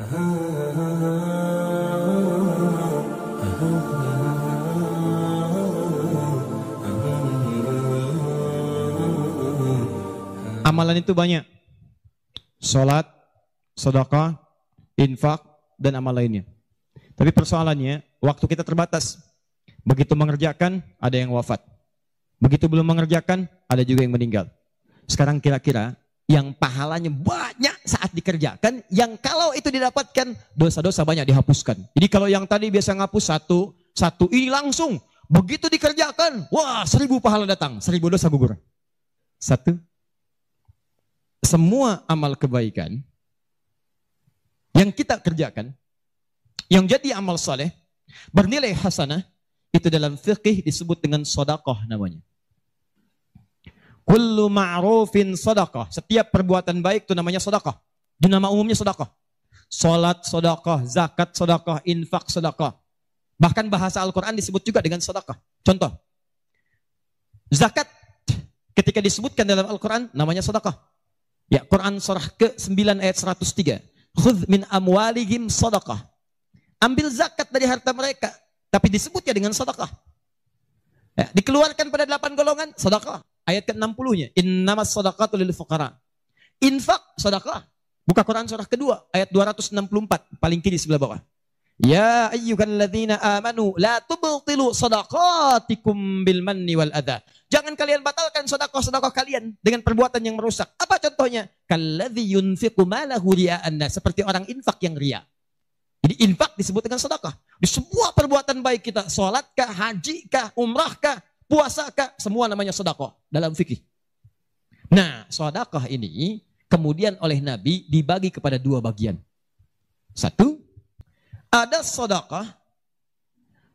Amalan itu banyak. Salat, sedekah, infak, dan amal lainnya. Tapi persoalannya, waktu kita terbatas. Begitu mengerjakan, ada yang wafat. Begitu belum mengerjakan, ada juga yang meninggal. Sekarang kira-kira, yang pahalanya banyak saat dikerjakan, yang kalau itu didapatkan, dosa-dosa banyak dihapuskan. Jadi kalau yang tadi biasa ngapus satu, ini langsung. Begitu dikerjakan, wah 1000 pahala datang, 1000 dosa gugur. Satu. Semua amal kebaikan yang kita kerjakan, yang jadi amal saleh, bernilai hasanah, itu dalam fikih disebut dengan sedekah namanya. Kullu ma'rufin sedekah. Setiap perbuatan baik itu namanya sedekah. Di nama umumnya sedekah. Salat sedekah, zakat sedekah, infak sedekah. Bahkan bahasa Al-Quran disebut juga dengan sedekah. Contoh, zakat ketika disebutkan dalam Al-Quran namanya sedekah. Ya, Quran surah ke-9 ayat 103. Khudh min amwalihim sedekah. Ambil zakat dari harta mereka, tapi disebutnya dengan sedekah. Ya, dikeluarkan pada 8 golongan, sedekah. Ayat ke-60-nya, innamas shadaqatu lil fuqara. Infak, sedekah. Buka Quran surah kedua, ayat 264, paling kiri sebelah bawah. Ya ayyuhalladzina amanu la tubtilu shadaqatikum bil manni wal adha. Jangan kalian batalkan sedekah-sedekah kalian dengan perbuatan yang merusak. Apa contohnya? Kalladzi yunfiqu malahu ria'an nas, seperti orang infak yang ria. Jadi infak disebut dengan sedekah. Di semua perbuatan baik kita, salat kah, haji kah, umrah kah, puasa kah, semua namanya sedekah dalam fikih. Nah, sedekah ini kemudian oleh Nabi dibagi kepada 2 bagian. Satu, ada sedekah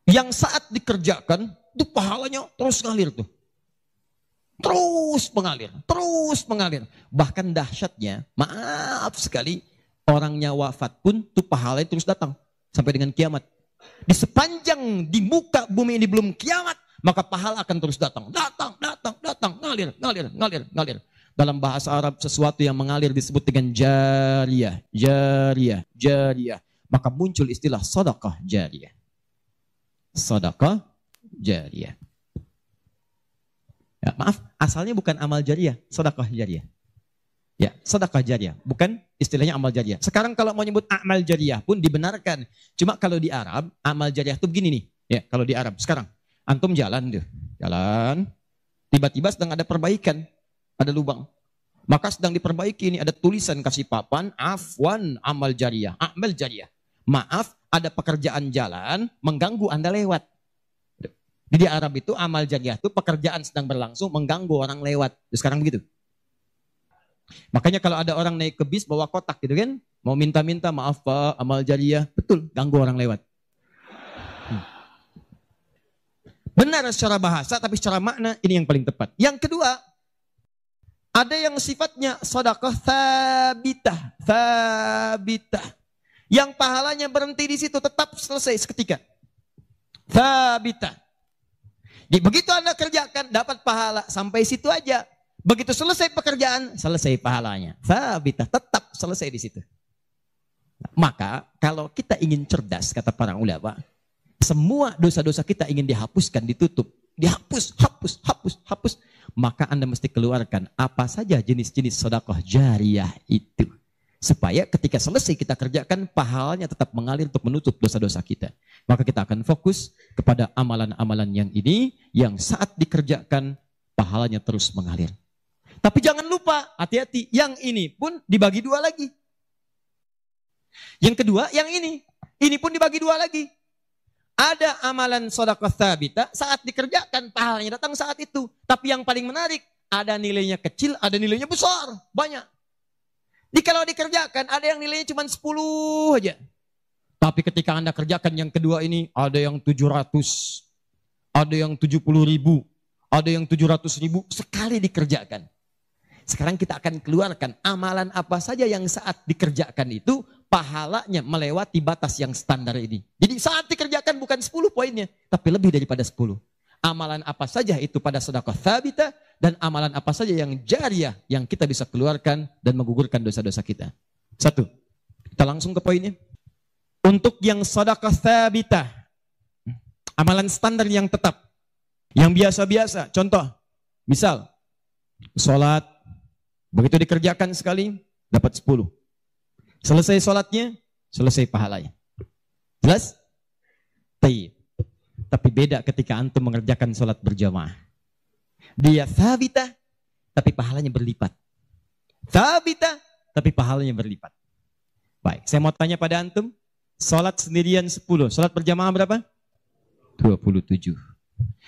yang saat dikerjakan itu pahalanya terus ngalir tuh. Terus mengalir. Bahkan dahsyatnya, maaf sekali, orangnya wafat pun tuh pahalanya terus datang sampai dengan kiamat. Di sepanjang di muka bumi ini belum kiamat, maka pahala akan terus datang, ngalir. Dalam bahasa Arab sesuatu yang mengalir disebut dengan jariyah. Maka muncul istilah sedekah jariyah. Sedekah jariyah. Ya, maaf, asalnya bukan amal jariyah, sedekah jariyah. Ya, sedekah jariyah, bukan istilahnya amal jariyah. Sekarang kalau mau nyebut amal jariyah pun dibenarkan. Cuma kalau di Arab, amal jariyah itu begini nih. Ya, kalau di Arab sekarang, antum jalan, tiba-tiba sedang ada perbaikan, ada lubang. Maka sedang diperbaiki ini ada tulisan kasih papan, afwan amal jariyah, amal jariyah. Maaf, ada pekerjaan jalan mengganggu Anda lewat. Di Arab itu amal jariyah itu pekerjaan sedang berlangsung mengganggu orang lewat. Sekarang begitu. Makanya kalau ada orang naik ke bis bawa kotak gitu kan, mau minta-minta maaf Pak, amal jariyah, betul, ganggu orang lewat. Benar secara bahasa, tapi secara makna ini yang paling tepat. Yang kedua, ada yang sifatnya sedekah thabitah. Yang pahalanya berhenti di situ, tetap selesai seketika. Thabitah. Jadi begitu Anda kerjakan, dapat pahala sampai situ aja. Begitu selesai pekerjaan, selesai pahalanya. Thabitah, tetap selesai di situ. Maka kalau kita ingin cerdas, kata para ulama, semua dosa-dosa kita ingin dihapuskan, ditutup. Dihapus, hapus. Maka Anda mesti keluarkan apa saja jenis-jenis sedekah jariyah itu. Supaya ketika selesai kita kerjakan, pahalanya tetap mengalir untuk menutup dosa-dosa kita. Maka kita akan fokus kepada amalan-amalan yang ini, yang saat dikerjakan, pahalanya terus mengalir. Tapi jangan lupa, hati-hati, yang ini pun dibagi 2 lagi. Yang kedua, yang ini pun dibagi 2 lagi. Ada amalan sedekah thabitah, saat dikerjakan, pahalanya datang saat itu. Tapi yang paling menarik, ada nilainya kecil, ada nilainya besar, banyak. Kalau dikerjakan, ada yang nilainya cuma 10 aja. Tapi ketika Anda kerjakan yang kedua ini, ada yang 700, ada yang 70.000, ada yang 700.000, sekali dikerjakan. Sekarang kita akan keluarkan amalan apa saja yang saat dikerjakan itu, pahalanya melewati batas yang standar ini. Jadi saat dikerjakan bukan 10 poinnya, tapi lebih daripada 10. Amalan apa saja itu pada sedekah thabitah, dan amalan apa saja yang jariyah yang kita bisa keluarkan dan menggugurkan dosa-dosa kita. 1. Kita langsung ke poinnya. Untuk yang sedekah tsabitah, amalan standar yang tetap, yang biasa-biasa. Contoh, misal, sholat, begitu dikerjakan sekali, dapat 10. Selesai sholatnya, selesai pahalanya. Jelas? Tapi beda ketika antum mengerjakan sholat berjamaah. Dia tsabitah, tapi pahalanya berlipat. Tsabitah, tapi pahalanya berlipat. Baik, saya mau tanya pada antum, sholat sendirian 10, sholat berjamaah berapa? 27.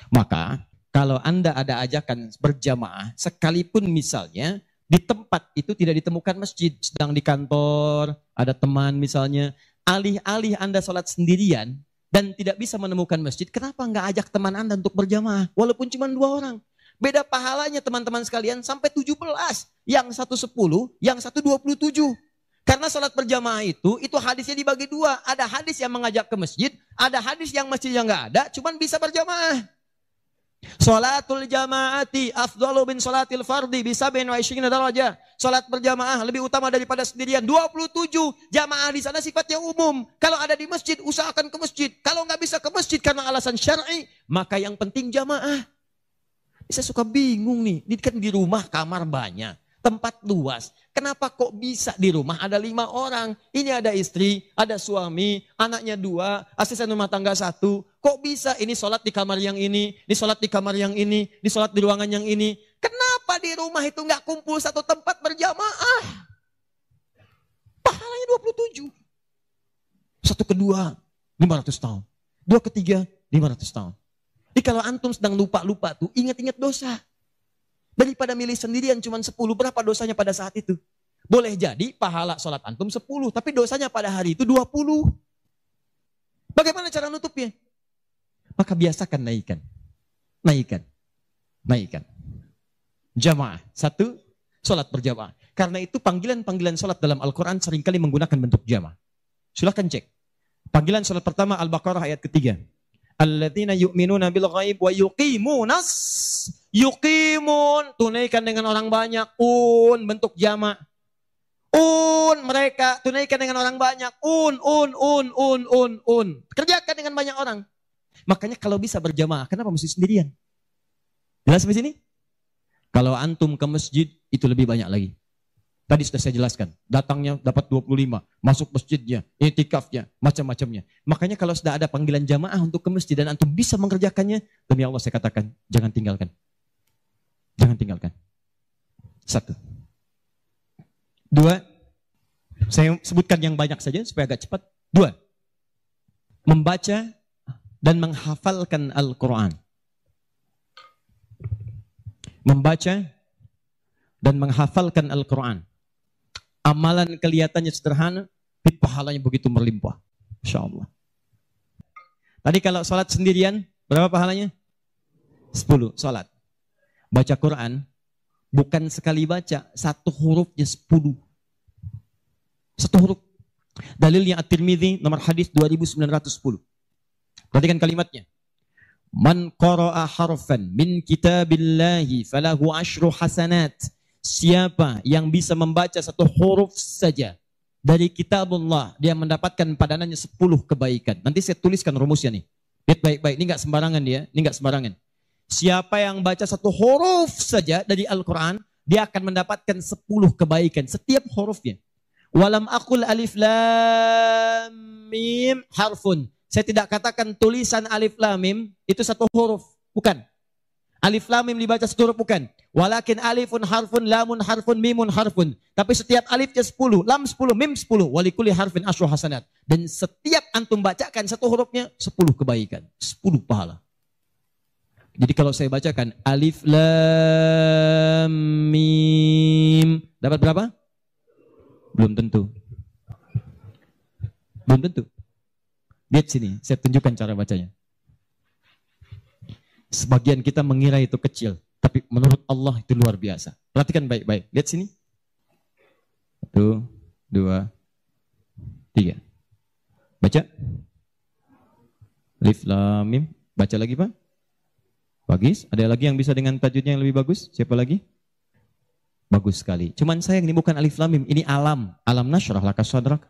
Maka kalau Anda ada ajakan berjamaah, sekalipun misalnya di tempat itu tidak ditemukan masjid, sedang di kantor, ada teman misalnya, alih-alih Anda sholat sendirian dan tidak bisa menemukan masjid, kenapa nggak ajak teman Anda untuk berjamaah? Walaupun cuma 2 orang. Beda pahalanya teman-teman sekalian sampai 17. Yang satu 10, yang satu 27. Karena sholat berjamaah itu hadisnya dibagi 2. Ada hadis yang mengajak ke masjid, ada hadis yang masjidnya nggak ada, cuman bisa berjamaah. Sholatul jamaati afdalu bin sholatil fardi bisa bin wa isyrina darajah. Sholat berjamaah lebih utama daripada sendirian. 27 jamaah di sana sifatnya umum. Kalau ada di masjid usahakan ke masjid. Kalau nggak bisa ke masjid karena alasan syar'i, maka yang penting jamaah. Saya suka bingung nih. Ini kan di rumah kamar banyak, tempat luas. Kenapa kok bisa di rumah ada 5 orang? Ini ada istri, ada suami, anaknya 2, asisten rumah tangga 1. Kok bisa ini sholat di kamar yang ini sholat di kamar yang ini sholat di ruangan yang ini? Kenapa di rumah itu nggak kumpul satu tempat berjamaah? Pahalanya 27. Satu kedua, 500 tahun. 2 ketiga, 500 tahun. Jadi kalau antum sedang lupa-lupa tuh, ingat-ingat dosa. Daripada milih sendirian cuma 10, berapa dosanya pada saat itu? Boleh jadi pahala sholat antum 10, tapi dosanya pada hari itu 20. Bagaimana cara nutupnya? Maka biasakan naikkan. Jamaah. 1, sholat berjamaah. Karena itu panggilan-panggilan sholat dalam Al-Quran seringkali menggunakan bentuk jamaah. Silahkan cek. Panggilan sholat pertama Al-Baqarah ayat ketiga. Alladzina yu'minuna bil ghaib wa yuqimunas. Yuqimun, tunaikan dengan orang banyak. Bentuk jama'. Mereka tunaikan dengan orang banyak. Kerjakan dengan banyak orang. Makanya kalau bisa berjamaah, kenapa mesti sendirian? Jelas sampai sini? Kalau antum ke masjid, itu lebih banyak lagi. Tadi sudah saya jelaskan, datangnya dapat 25, masuk masjidnya, i'tikafnya, macam-macamnya. Makanya kalau sudah ada panggilan jamaah untuk ke masjid dan antum bisa mengerjakannya, demi Allah saya katakan, jangan tinggalkan. Jangan tinggalkan. 1. 2, saya sebutkan yang banyak saja supaya agak cepat. 2, membaca dan menghafalkan Al-Quran. Membaca dan menghafalkan Al-Quran. Amalan kelihatannya sederhana, tapi pahalanya begitu berlimpah. Insya Allah. Tadi kalau sholat sendirian, berapa pahalanya? 10 sholat. Baca Quran, bukan sekali baca, 1 hurufnya 10. 1 huruf. Dalilnya At-Tirmidzi nomor hadis 2910. Perhatikan kalimatnya. Man qara'a harfan min kitabillahi falahu 10 hasanat. Siapa yang bisa membaca 1 huruf saja dari kitabullah, dia mendapatkan padanannya 10 kebaikan. Nanti saya tuliskan rumusnya nih. Lihat baik-baik, ini enggak sembarangan dia, ini enggak sembarangan. Siapa yang baca 1 huruf saja dari Al-Quran, dia akan mendapatkan 10 kebaikan setiap hurufnya. Walam aqul alif lam mim harfun. Saya tidak katakan tulisan alif lam mim itu 1 huruf, bukan. Alif lam mim dibaca 1 huruf, bukan. Walakin alifun harfun, lamun harfun, mimun harfun. Tapi setiap alifnya 10, lam 10, mim 10. Walikuli harfin 10 hasanat. Dan setiap antum bacakan 1 hurufnya 10 kebaikan, 10 pahala. Jadi kalau saya bacakan alif lam mim, dapat berapa? Belum tentu. Belum tentu. Lihat sini, saya tunjukkan cara bacanya. Sebagian kita mengira itu kecil, tapi menurut Allah itu luar biasa. Perhatikan baik-baik. Lihat sini. 1, 2, 3. Baca. Alif lam mim. Baca lagi, Pak. Bagus. Ada lagi yang bisa dengan tajwidnya yang lebih bagus? Siapa lagi? Bagus sekali. Cuman sayang ini bukan alif lam mim, ini alam. Alam nasyrah laka sadrak.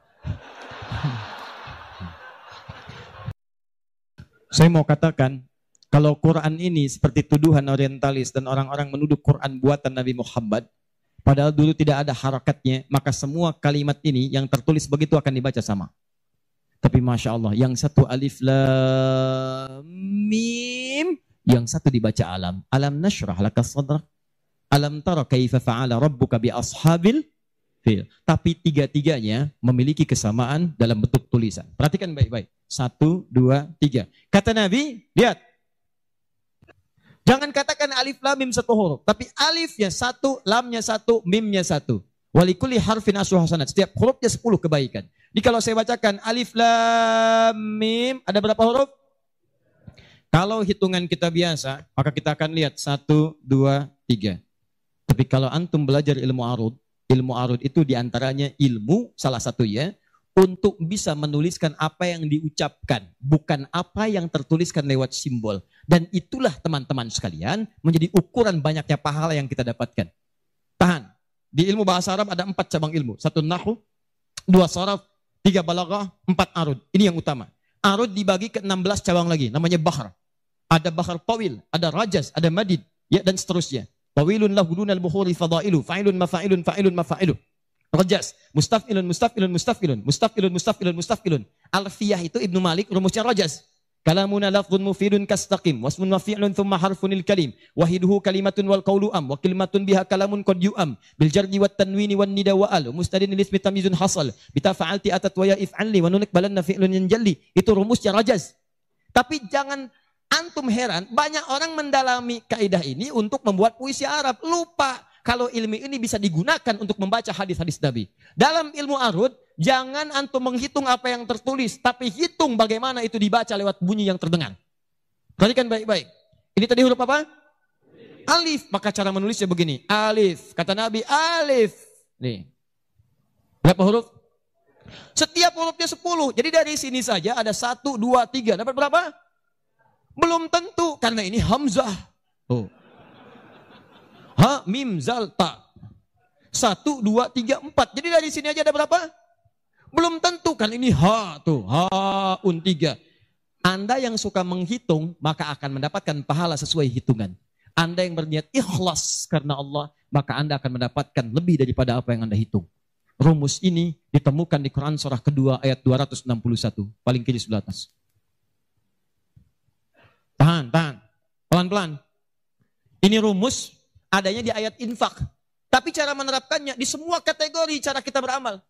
Saya mau katakan, kalau Quran ini seperti tuduhan orientalis dan orang-orang menuduh Quran buatan Nabi Muhammad, padahal dulu tidak ada harakatnya, maka semua kalimat ini yang tertulis begitu akan dibaca sama. Tapi Masya Allah, yang satu alif lam mim, yang satu dibaca alam. Alam nashrah laka sadrak. Alam tara kaifa fa'ala rabbuka bi ashabil fil. Tapi tiga-tiganya memiliki kesamaan dalam bentuk tulisan. Perhatikan baik-baik. 1, 2, 3. Kata Nabi, lihat. Jangan katakan alif lam mim satu huruf, tapi alifnya satu, lamnya satu, mimnya satu. Walikulli harfin asru hasanat. Setiap hurufnya 10 kebaikan. Jadi kalau saya bacakan alif lam mim, ada berapa huruf? Kalau hitungan kita biasa, maka kita akan lihat 1, 2, 3. Tapi kalau antum belajar ilmu arud itu diantaranya ilmu salah satu ya, untuk bisa menuliskan apa yang diucapkan, bukan apa yang tertuliskan lewat simbol. Dan itulah teman-teman sekalian menjadi ukuran banyaknya pahala yang kita dapatkan. Tahan. Di ilmu bahasa Arab ada 4 cabang ilmu. 1 nahwu, 2 saraf, 3 balaghah, 4 arud. Ini yang utama. Arud dibagi ke 16 cabang lagi, namanya bahar. Ada bahar tawil, ada rajaz, ada madid, ya, dan seterusnya. Tawilun lahu dunal buhuri fadailu, fa'ilun mafa'ilun, fa'ilun mafa'ilun. Rajas, mustafilun, mustafilun, mustafilun, mustafilun, mustafilun, mustafilun. Alfiyah itu Ibnu Malik, rumusnya rajas. Kalamuna lafdhun mufidun kastaqim, wasmun mafi'lun thumma harfunil kalim, wahiduhu kalimatun wal qawlu am, wa kalimatun biha kalamun qad yu'am, bil jardi wat tanwini wan nida wa al, mustadin lismi tamyizun hasal, bita fa'alti atat wa ya if'alli, wa nunik balanna fi'lun yanjalli. Itu rumusnya rajas. Tapi jangan antum heran, banyak orang mendalami kaidah ini untuk membuat puisi Arab. Lupa kalau ilmu ini bisa digunakan untuk membaca hadis-hadis Nabi. Dalam ilmu arud, jangan antum menghitung apa yang tertulis, tapi hitung bagaimana itu dibaca lewat bunyi yang terdengar. Perhatikan baik-baik. Ini tadi huruf apa? Alif. Maka cara menulisnya begini. Alif. Kata Nabi, alif. Nih. Berapa huruf? Setiap hurufnya 10. Jadi dari sini saja ada 1, 2, 3. Dapat berapa? Belum tentu. Karena ini hamzah. Oh. Ha, mim, zal, ta. 1, 2, 3, 4. Jadi dari sini aja ada berapa? Belum tentu kan ini ha tuh. Ha, un 3. Anda yang suka menghitung, maka akan mendapatkan pahala sesuai hitungan. Anda yang berniat ikhlas karena Allah, maka Anda akan mendapatkan lebih daripada apa yang Anda hitung. Rumus ini ditemukan di Quran surah kedua ayat 261. Paling kiri sebelah atas. Tahan, tahan. Pelan-pelan. Ini rumus adanya di ayat infak. Tapi cara menerapkannya di semua kategori cara kita beramal.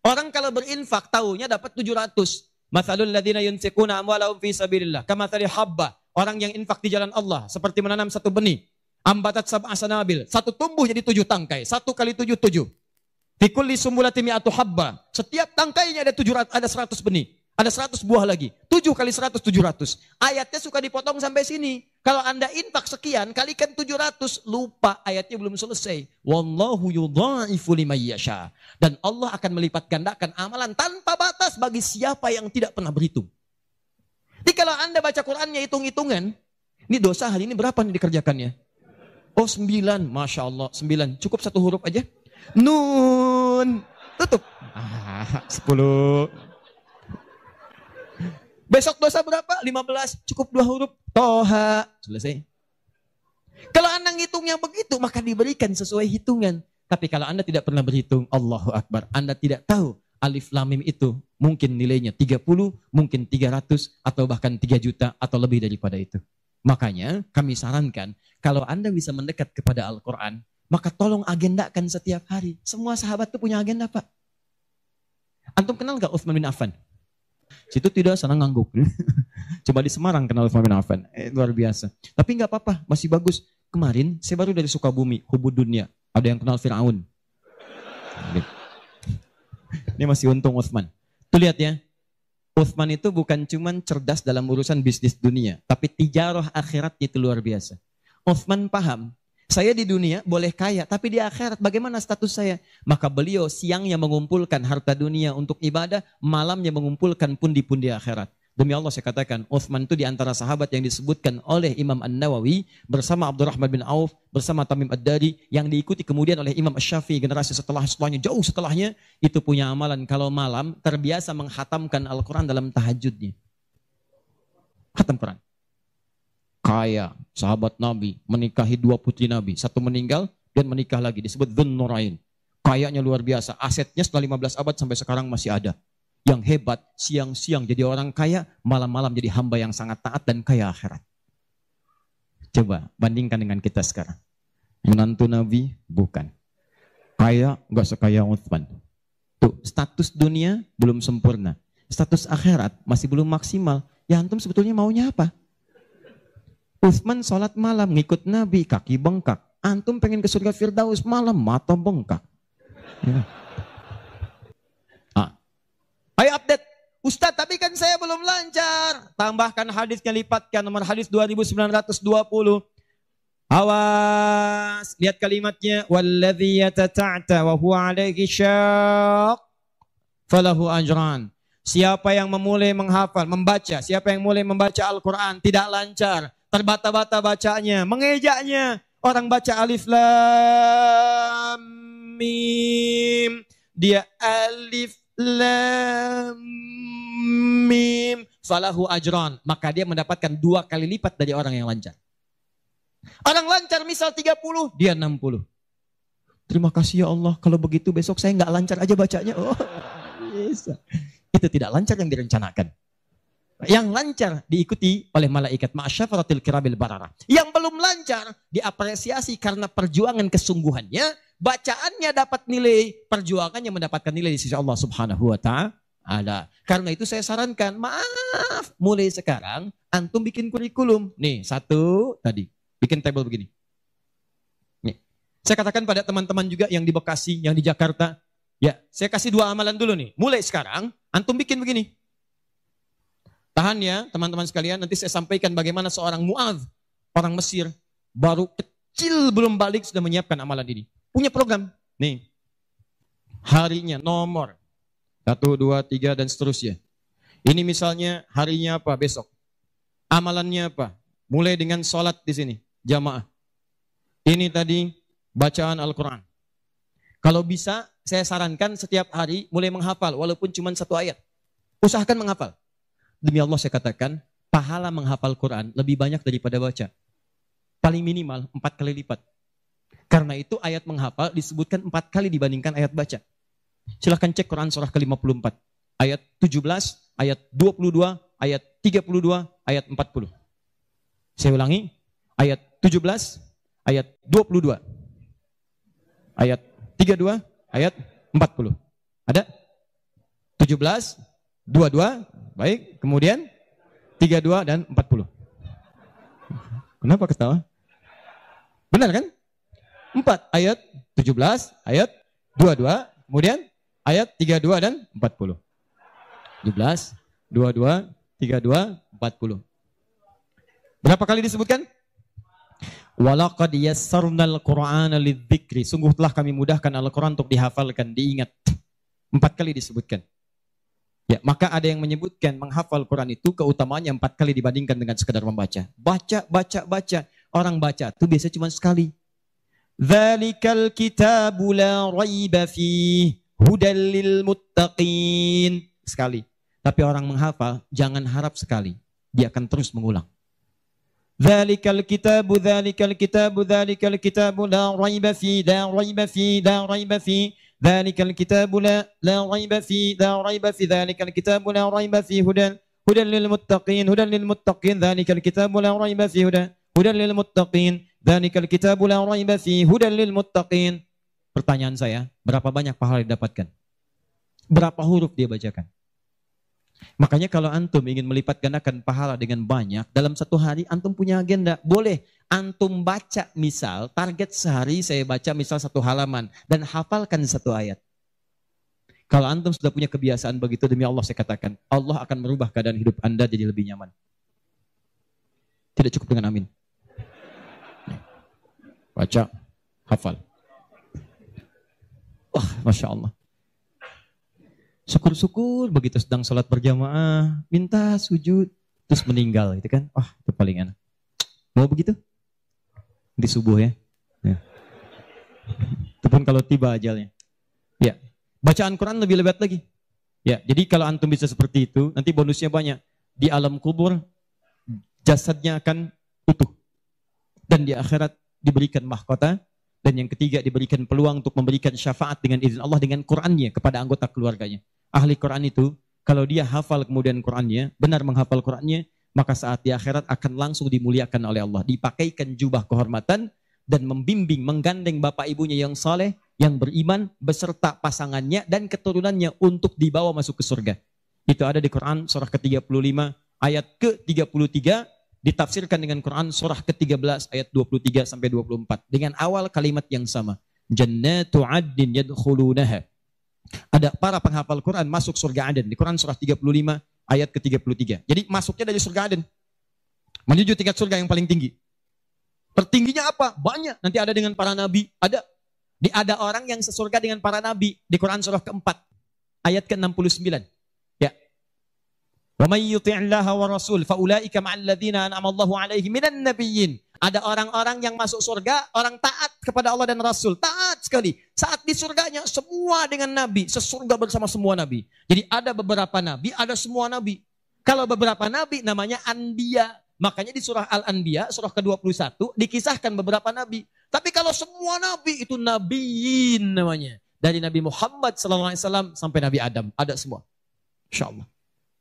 Orang kalau berinfak tahunya dapat 700. Matsalul ladzina yunfiquna amwalahum fi sabilillah kamatsali habba. Orang yang infak di jalan Allah seperti menanam satu benih. Ambatat sab'a sanabil. Satu tumbuh jadi 7 tangkai. 1 kali 7, 7. Fi kulli sumbulatin mi'atu habba. Setiap tangkainya ada 100 benih. Ada 100 buah lagi. 7 kali 100, 700. Ayatnya suka dipotong sampai sini. Kalau Anda infak sekian, kalikan 700. Lupa, ayatnya belum selesai. Wallahu yudha'ifu liman yasha. Dan Allah akan melipat gandakan amalan tanpa batas bagi siapa yang tidak pernah berhitung. Jadi kalau Anda baca Qurannya hitung-hitungan, ini dosa hari ini berapa nih dikerjakannya? Oh 9, Masya Allah 9. Cukup 1 huruf aja. Nun. Tutup. 10. Besok dosa berapa? 15. Cukup 2 huruf. Toha. Selesai. Kalau Anda ngitungnya begitu, maka diberikan sesuai hitungan. Tapi kalau Anda tidak pernah berhitung, Allahu Akbar. Anda tidak tahu alif lam mim itu mungkin nilainya 30, mungkin 300, atau bahkan 3 juta, atau lebih daripada itu. Makanya kami sarankan, kalau Anda bisa mendekat kepada Al-Quran, maka tolong agendakan setiap hari. Semua sahabat itu punya agenda, Pak. Antum kenal gak Utsman bin Affan? Situ tidak senang ngangguk. Coba di Semarang kenal Utsman bin Affan. Luar biasa. Tapi nggak apa-apa, masih bagus. Kemarin saya baru dari Sukabumi, hubud dunia. Ada yang kenal Fir'aun. Ini masih untung Utsman. Tuh lihat ya. Utsman itu bukan cuman cerdas dalam urusan bisnis dunia, tapi tijarah akhirat itu luar biasa. Utsman paham, saya di dunia boleh kaya, tapi di akhirat bagaimana status saya? Maka beliau siangnya mengumpulkan harta dunia untuk ibadah, malamnya mengumpulkan pundi-pundi akhirat. Demi Allah saya katakan, Uthman itu di antara sahabat yang disebutkan oleh Imam An-Nawawi bersama Abdurrahman bin Auf, bersama Tamim Ad-Dari, yang diikuti kemudian oleh Imam Asy-Syafi'i generasi setelahnya, jauh setelahnya, itu punya amalan kalau malam terbiasa menghatamkan Al-Quran dalam tahajudnya. Khatam Quran. Kaya sahabat Nabi menikahi 2 putri Nabi, satu meninggal dan menikah lagi, disebut Dzun Nurain. Kayanya luar biasa, asetnya setelah 15 abad sampai sekarang masih ada. Yang hebat, siang-siang jadi orang kaya, malam-malam jadi hamba yang sangat taat dan kaya akhirat. Coba bandingkan dengan kita sekarang. Menantu Nabi, bukan. Kaya, enggak sekaya Uthman. Tuh, status dunia belum sempurna. Status akhirat masih belum maksimal. Ya antum sebetulnya maunya apa? Uthman sholat malam, ngikut Nabi, kaki bengkak. Antum pengen ke surga Firdaus malam, mata bengkak. Ya. Ayo update. Ustadz, tapi kan saya belum lancar. Tambahkan hadisnya, lipatkan nomor hadis 2920. Awas, lihat kalimatnya. Walladzi yatata'ta wa huwa 'alaihi syaq falahu ajran. Siapa yang memulai menghafal, membaca, siapa yang mulai membaca Al-Qur'an tidak lancar, terbata-bata bacanya, mengejaknya. Orang baca alif lam mim, dia alif lam mim falahu ajran, maka dia mendapatkan 2 kali lipat dari orang yang lancar. Orang lancar misal 30, dia 60. Terima kasih ya Allah, kalau begitu besok saya nggak lancar aja bacanya. Oh, bisa. Itu tidak lancar yang direncanakan. Yang lancar diikuti oleh malaikat ma'asyafaratil kirabil barara. Yang belum lancar diapresiasi karena perjuangan kesungguhannya. Bacaannya dapat nilai, perjuangannya mendapatkan nilai di sisi Allah Subhanahu wa ta'ala. Karena itu saya sarankan, maaf, mulai sekarang antum bikin kurikulum. Nih, satu tadi, bikin tabel begini. Nih, saya katakan pada teman-teman juga yang di Bekasi, yang di Jakarta, ya, saya kasih 2 amalan dulu nih. Mulai sekarang antum bikin begini. Tahan ya, teman-teman sekalian, nanti saya sampaikan bagaimana seorang Mu'adz, orang Mesir, baru kecil belum balik sudah menyiapkan amalan ini. Punya program. Nih. Harinya, nomor. 1, 2, 3, dan seterusnya. Ini misalnya harinya apa besok. Amalannya apa. Mulai dengan sholat di sini. Jamaah. Ini tadi bacaan Al-Quran. Kalau bisa, saya sarankan setiap hari mulai menghafal. Walaupun cuma 1 ayat. Usahakan menghafal. Demi Allah saya katakan, pahala menghafal Quran lebih banyak daripada baca. Paling minimal 4 kali lipat. Karena itu ayat menghafal disebutkan 4 kali dibandingkan ayat baca. Silahkan cek Quran surah ke-54. Ayat 17, ayat 22, ayat 32, ayat 40. Saya ulangi. Ayat 17, ayat 22. Ayat 32, ayat 40. Ada? 17, 22, baik. Kemudian 32 dan 40. Kenapa ketawa? Benar kan? 4 ayat 17, ayat 22, kemudian ayat 32 dan 40. 17, 22, 32, 40. Berapa kali disebutkan? Walaqad yassarnal Qur'ana lidzikri. Sungguh telah kami mudahkan Al-Quran untuk dihafalkan, diingat. 4 kali disebutkan. Ya, maka ada yang menyebutkan menghafal Quran itu keutamaannya 4 kali dibandingkan dengan sekedar membaca. Baca. Orang baca itu biasanya cuma sekali. Dzalikal kitabu la raiba fihi hudal lil muttaqin. Sekali. Tapi orang menghafal jangan harap sekali. Dia akan terus mengulang. Dzalikal kitabu la raiba fihi la raiba fihi. Dzalikal kitabu la raiba fihi dzalikal kitabu la raiba fihi hudan lil muttaqin dzalikal kitabu la raiba fihi hudan lil muttaqin dzalikal kitabu la raiba fihi hudan lil muttaqin. Pertanyaan saya, berapa banyak pahala didapatkan? Berapa huruf dia bacakan? Makanya kalau antum ingin melipat gandakan pahala dengan banyak, dalam 1 hari antum punya agenda. Boleh antum baca misal, target sehari saya baca misal 1 halaman dan hafalkan 1 ayat. Kalau antum sudah punya kebiasaan begitu, demi Allah saya katakan, Allah akan merubah keadaan hidup Anda jadi lebih nyaman. Tidak cukup dengan amin. Baca, hafal. Wah, Masya Allah. Syukur-syukur begitu sedang sholat berjamaah, minta sujud, terus meninggal, itu kan? Wah, itu paling enak. Mau begitu? Di subuh ya. Ya. Itu pun kalau tiba ajalnya. Ya. Bacaan Quran lebih lebat lagi. Ya, jadi kalau antum bisa seperti itu, nanti bonusnya banyak. Di alam kubur, jasadnya akan utuh. Dan di akhirat diberikan mahkota. Dan yang ketiga diberikan peluang untuk memberikan syafaat dengan izin Allah dengan Qurannya kepada anggota keluarganya. Ahli Quran itu, kalau dia hafal kemudian Qurannya, benar menghafal Qurannya, maka saat di akhirat akan langsung dimuliakan oleh Allah. Dipakaikan jubah kehormatan dan membimbing, menggandeng bapak ibunya yang saleh, yang beriman, beserta pasangannya dan keturunannya untuk dibawa masuk ke surga. Itu ada di Quran surah ke-35 ayat ke-33, ditafsirkan dengan Quran surah ke-13 ayat 23 sampai 24 dengan awal kalimat yang sama. Jannatu 'adnin yadkhulunaha. Ada para penghafal Quran masuk surga Aden di Quran surah 35 ayat ke-33. Jadi masuknya dari surga Aden. Menuju tingkat surga yang paling tinggi. Tertingginya apa? Banyak. Nanti ada dengan para nabi, ada orang yang sesurga dengan para nabi di Quran surah keempat ayat ke-69. Ya. Wa may yuti'illaha wa rasul fa ulaika ma'al ladzina an'ama Allahu 'alaihim minan nabiyyin. Ada orang-orang yang masuk surga, orang taat kepada Allah dan Rasul. Taat sekali. Saat di surganya semua dengan nabi, sesurga bersama semua nabi. Jadi ada beberapa nabi, ada semua nabi. Kalau beberapa nabi namanya anbiya. Makanya di surah Al-Anbiya, surah ke-21 dikisahkan beberapa nabi. Tapi kalau semua nabi itu nabiyin namanya. Dari Nabi Muhammad SAW sampai Nabi Adam, ada semua. InsyaAllah.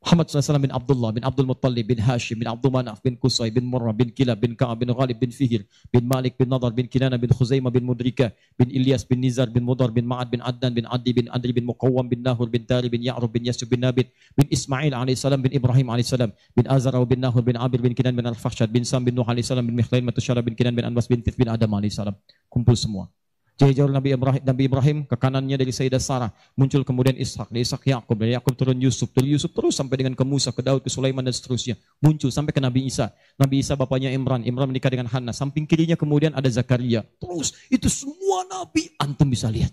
Muhammad SAW bin Abdullah, bin Abdul Muttalib, bin Hashim, bin Abdul Manaf, bin Qusay, bin Murrah, bin Kilab, bin Ka'ab, bin Ghalib, bin Fihir, bin Malik, bin Nadar, bin Kinana, bin Khuzaimah, bin Mudrika, bin Ilyas, bin Nizar, bin Mudar, bin Ma'ad, bin Adnan, bin Adi, bin Adri, bin Muqawwam, bin Nahur, bin Tari, bin Ya'rub, bin Yasub, bin Nabit, bin Ismail AS, bin Ibrahim AS, bin Azar, bin Nahur, bin Abir, bin Kinan, bin Al-Fahsyad, bin Sam, bin Nuh AS, bin Mikhlain, Matusyara, bin Kinan, bin Anbas, bin Tith, bin Adam AS. Kumpul semua. Jauh Nabi Ibrahim ke kanannya dari Sayyidah Sarah, muncul kemudian Ishak, dari Ishak Yakub, dari Yakub turun Yusuf, dari Yusuf terus sampai dengan ke Musa, ke Daud, ke Sulaiman dan seterusnya, muncul sampai ke Nabi Isa. Nabi Isa bapaknya Imran menikah dengan Hannah, samping kirinya kemudian ada Zakaria. Terus itu semua nabi antum bisa lihat.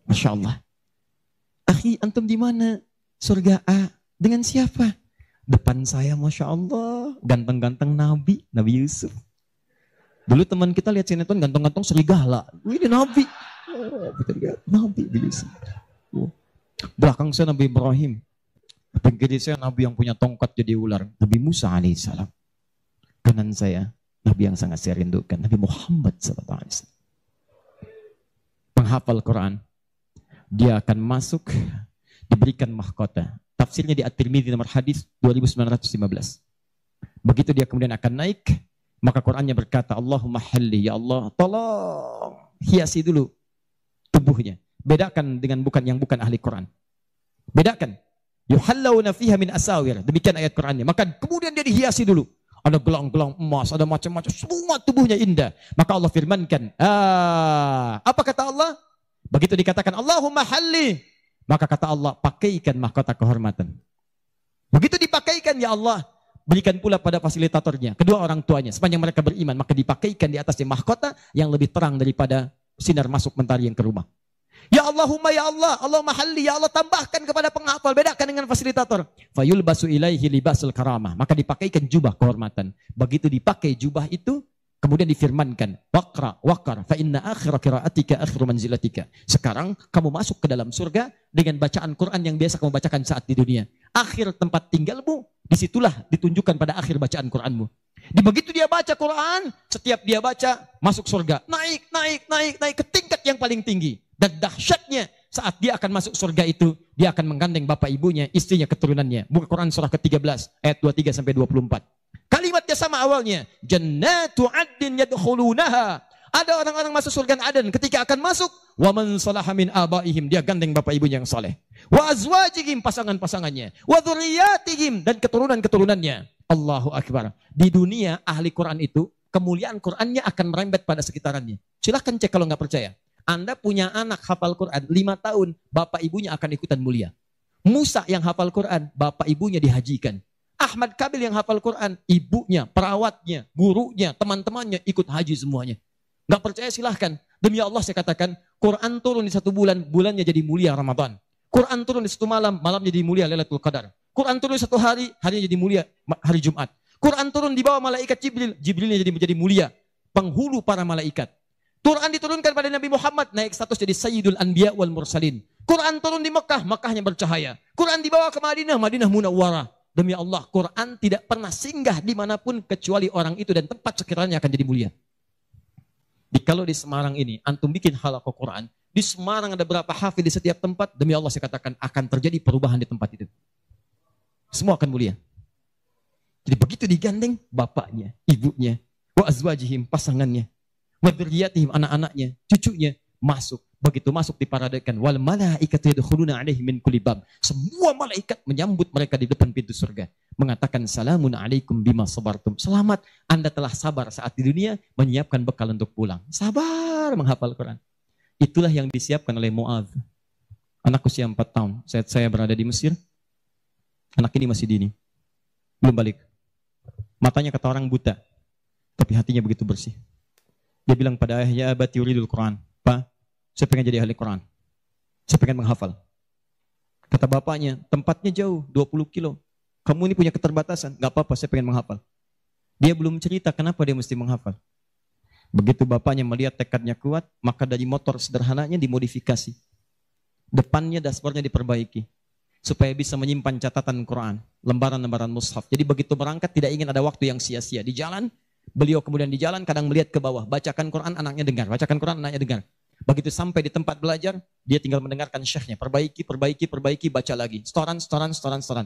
Masya Allah. Akhi, antum di mana? Surga A. Dengan siapa? Depan saya, Masya Allah, ganteng-ganteng Nabi Yusuf. Dulu teman kita lihat sinetron ganteng-ganteng serigala. Ini Nabi. Oh, kita lihat Nabi Yusuf. Oh. Belakang saya Nabi Ibrahim. Samping kiri saya Nabi yang punya tongkat jadi ular. Nabi Musa alaihissalam. Kanan saya Nabi yang sangat saya rindukan. Nabi Muhammad SAW. Penghafal Quran. Dia akan masuk, diberikan mahkota. Tafsirnya di At-Tirmidzi nomor hadis 2915. Begitu dia kemudian akan naik, maka Qurannya berkata, Allahumma halli, ya Allah, tolong hiasi dulu tubuhnya. Bedakan dengan bukan ahli Quran. Bedakan. Yuhallawna fiha min asawir. Demikian ayat Qurannya. Maka kemudian dia dihiasi dulu. Ada gelang-gelang emas, ada macam-macam. Semua tubuhnya indah. Maka Allah firmankan. Apa kata Allah? Begitu dikatakan, Allahumma halli. Maka kata Allah, pakaikan mahkota kehormatan. Begitu dipakaikan, ya Allah, berikan pula pada fasilitatornya, kedua orang tuanya, sepanjang mereka beriman, maka dipakaikan di atasnya mahkota yang lebih terang daripada sinar masuk mentari yang ke rumah. Ya Allahumma ya Allah, Allahumma halli, ya Allah tambahkan kepada penghafal, bedakan dengan fasilitator. Fayulbasu ilaihi libasul karamah, maka dipakaikan jubah kehormatan. Begitu dipakai jubah itu, kemudian difirmankan, waqar, fa inna akhira qiraatika akhiru manzilatika. Sekarang kamu masuk ke dalam surga dengan bacaan Quran yang biasa kamu bacakan saat di dunia. Akhir tempat tinggalmu, disitulah ditunjukkan pada akhir bacaan Quranmu. Begitu dia baca Quran, setiap dia baca, masuk surga. Naik ke tingkat yang paling tinggi. Dan dahsyatnya, saat dia akan masuk surga itu, dia akan menggandeng bapak ibunya, istrinya, keturunannya. Buka Quran surah ke-13, ayat 23 sampai 24. Kalimatnya sama awalnya. Jannatu 'adnin yadkhulunaha. Ada orang-orang masuk surga Aden, ketika akan masuk, wa man salaha min abaihim, dia gandeng bapak ibunya yang saleh. Wa azwajihim, pasangan-pasangannya. Wa dzurriyyatihim, dan keturunan-keturunannya. Allahu akbar. Di dunia ahli Quran itu kemuliaan Qurannya akan merembet pada sekitarannya. Silahkan cek kalau nggak percaya. Anda punya anak hafal Quran 5 tahun, bapak ibunya akan ikutan mulia. Musa yang hafal Quran, bapak ibunya dihajikan. Ahmad Kabil yang hafal Quran, ibunya, perawatnya, gurunya, teman-temannya ikut haji semuanya. Nggak percaya silahkan. Demi Allah saya katakan, Quran turun di 1 bulan, bulannya jadi mulia Ramadan. Quran turun di satu malam, malamnya jadi mulia Lailatul Qadar. Quran turun satu hari, harinya jadi mulia hari Jumat. Quran turun di bawah malaikat Jibril, Jibrilnya jadi menjadi mulia, penghulu para malaikat. Quran diturunkan pada Nabi Muhammad, naik status jadi Sayyidul Anbiya wal Mursalin. Quran turun di Mekah, Mekahnya bercahaya. Quran dibawa ke Madinah, Madinah Munawwarah. Demi Allah, Quran tidak pernah singgah dimanapun kecuali orang itu dan tempat sekiranya akan jadi mulia. Kalau di Semarang ini, antum bikin halaqah Quran, di Semarang ada berapa hafid di setiap tempat, demi Allah saya katakan akan terjadi perubahan di tempat itu. Semua akan mulia. Jadi begitu digandeng bapaknya, ibunya, wa azwajihim, pasangannya, wa dzurriyyatihim, anak-anaknya, cucunya masuk. Begitu masuk diparadakan, wal malaikatu yadkhuluna alaihim min kulli bab. Semua malaikat menyambut mereka di depan pintu surga, mengatakan salamun alaikum bima sabartum. Selamat, Anda telah sabar saat di dunia menyiapkan bekal untuk pulang. Sabar menghafal Quran. Itulah yang disiapkan oleh Mu'adz. Anak usia 4 tahun, saat saya berada di Mesir, anak ini masih dini, belum balik. Matanya kata orang buta, tapi hatinya begitu bersih. Dia bilang pada ayahnya, abati yuridul Quran. Pak, saya pengen jadi ahli Quran. Saya pengen menghafal. Kata bapaknya, tempatnya jauh, 20 kilo. Kamu ini punya keterbatasan, gak apa-apa, saya pengen menghafal. Dia belum cerita kenapa dia mesti menghafal. Begitu bapaknya melihat tekadnya kuat, maka dari motor sederhananya dimodifikasi. Depannya dashboardnya diperbaiki. Supaya bisa menyimpan catatan Quran, lembaran-lembaran mushaf. Jadi begitu berangkat tidak ingin ada waktu yang sia-sia. Di jalan, beliau kemudian di jalan kadang melihat ke bawah. Bacakan Quran, anaknya dengar. Bacakan Quran, anaknya dengar. Begitu sampai di tempat belajar, dia tinggal mendengarkan syekhnya. Perbaiki, baca lagi. Setoran,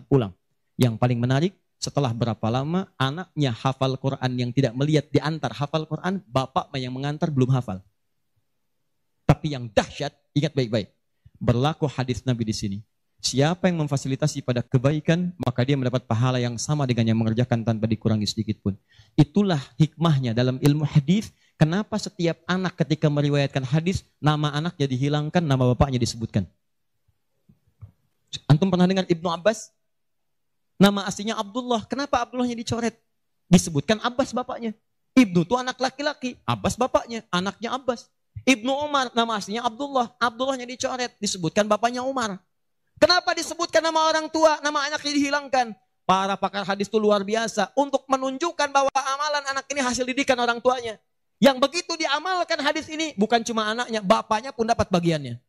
pulang. Yang paling menarik, setelah berapa lama anaknya hafal Quran yang tidak melihat diantar hafal Quran, bapak yang mengantar belum hafal. Tapi yang dahsyat, ingat baik-baik. Berlaku hadis Nabi di sini. Siapa yang memfasilitasi pada kebaikan, maka dia mendapat pahala yang sama dengan yang mengerjakan tanpa dikurangi sedikit pun. Itulah hikmahnya dalam ilmu hadis. Kenapa setiap anak ketika meriwayatkan hadis, nama anaknya dihilangkan, nama bapaknya disebutkan. Antum pernah dengar Ibnu Abbas? Nama aslinya Abdullah. Kenapa Abdullahnya dicoret? Disebutkan Abbas bapaknya. Ibnu itu anak laki-laki. Abbas bapaknya. Anaknya Abbas. Ibnu Umar. Nama aslinya Abdullah. Abdullahnya dicoret. Disebutkan bapaknya Umar. Kenapa disebutkan nama orang tua? Nama anaknya dihilangkan. Para pakar hadis itu luar biasa. Untuk menunjukkan bahwa amalan anak ini hasil didikan orang tuanya. Yang begitu diamalkan hadis ini. Bukan cuma anaknya. Bapaknya pun dapat bagiannya.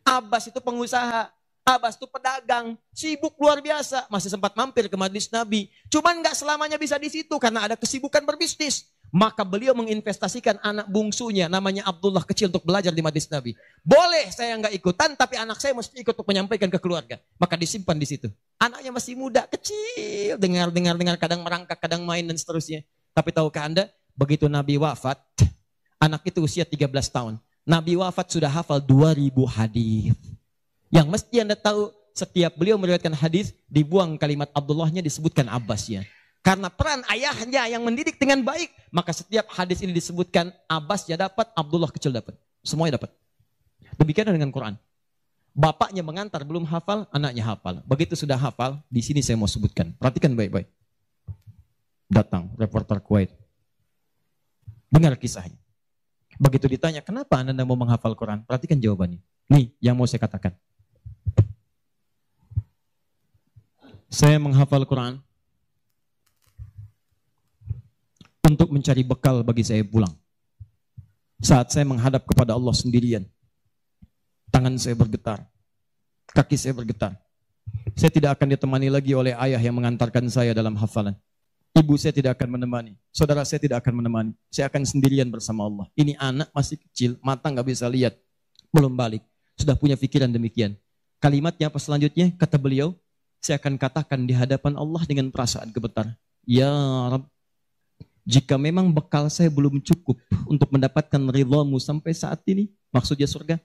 Abbas itu pengusaha. Abbas itu pedagang, sibuk luar biasa, masih sempat mampir ke majelis Nabi. Cuman nggak selamanya bisa di situ karena ada kesibukan berbisnis. Maka beliau menginvestasikan anak bungsunya, namanya Abdullah kecil untuk belajar di majelis Nabi. Boleh saya nggak ikutan, tapi anak saya mesti ikut untuk menyampaikan ke keluarga. Maka disimpan di situ. Anaknya masih muda, kecil, dengar, kadang merangkak, kadang main dan seterusnya. Tapi tahukah Anda, begitu Nabi wafat, anak itu usia 13 tahun. Nabi wafat sudah hafal 2000 hadis. Yang mesti Anda tahu, setiap beliau meriwayatkan hadis, dibuang kalimat Abdullahnya, disebutkan Abbasnya. Karena peran ayahnya yang mendidik dengan baik, maka setiap hadis ini disebutkan Abbasnya dapat, Abdullah kecil dapat. Semuanya dapat. Demikian dengan Quran. Bapaknya mengantar belum hafal, anaknya hafal. Begitu sudah hafal, di sini saya mau sebutkan. Perhatikan baik-baik. Datang reporter Kuwait. Dengar kisahnya. Begitu ditanya, kenapa Anda mau menghafal Quran? Perhatikan jawabannya. Nih yang mau saya katakan. Saya menghafal Quran untuk mencari bekal bagi saya pulang. Saat saya menghadap kepada Allah sendirian, tangan saya bergetar, kaki saya bergetar. Saya tidak akan ditemani lagi oleh ayah yang mengantarkan saya dalam hafalan. Ibu saya tidak akan menemani, saudara saya tidak akan menemani. Saya akan sendirian bersama Allah. Ini anak masih kecil, mata nggak bisa lihat, belum balik, sudah punya pikiran demikian. Kalimatnya apa selanjutnya? Kata beliau, saya akan katakan di hadapan Allah dengan perasaan gemetar. Ya Rabb, jika memang bekal saya belum cukup untuk mendapatkan ridhamu sampai saat ini, maksudnya surga,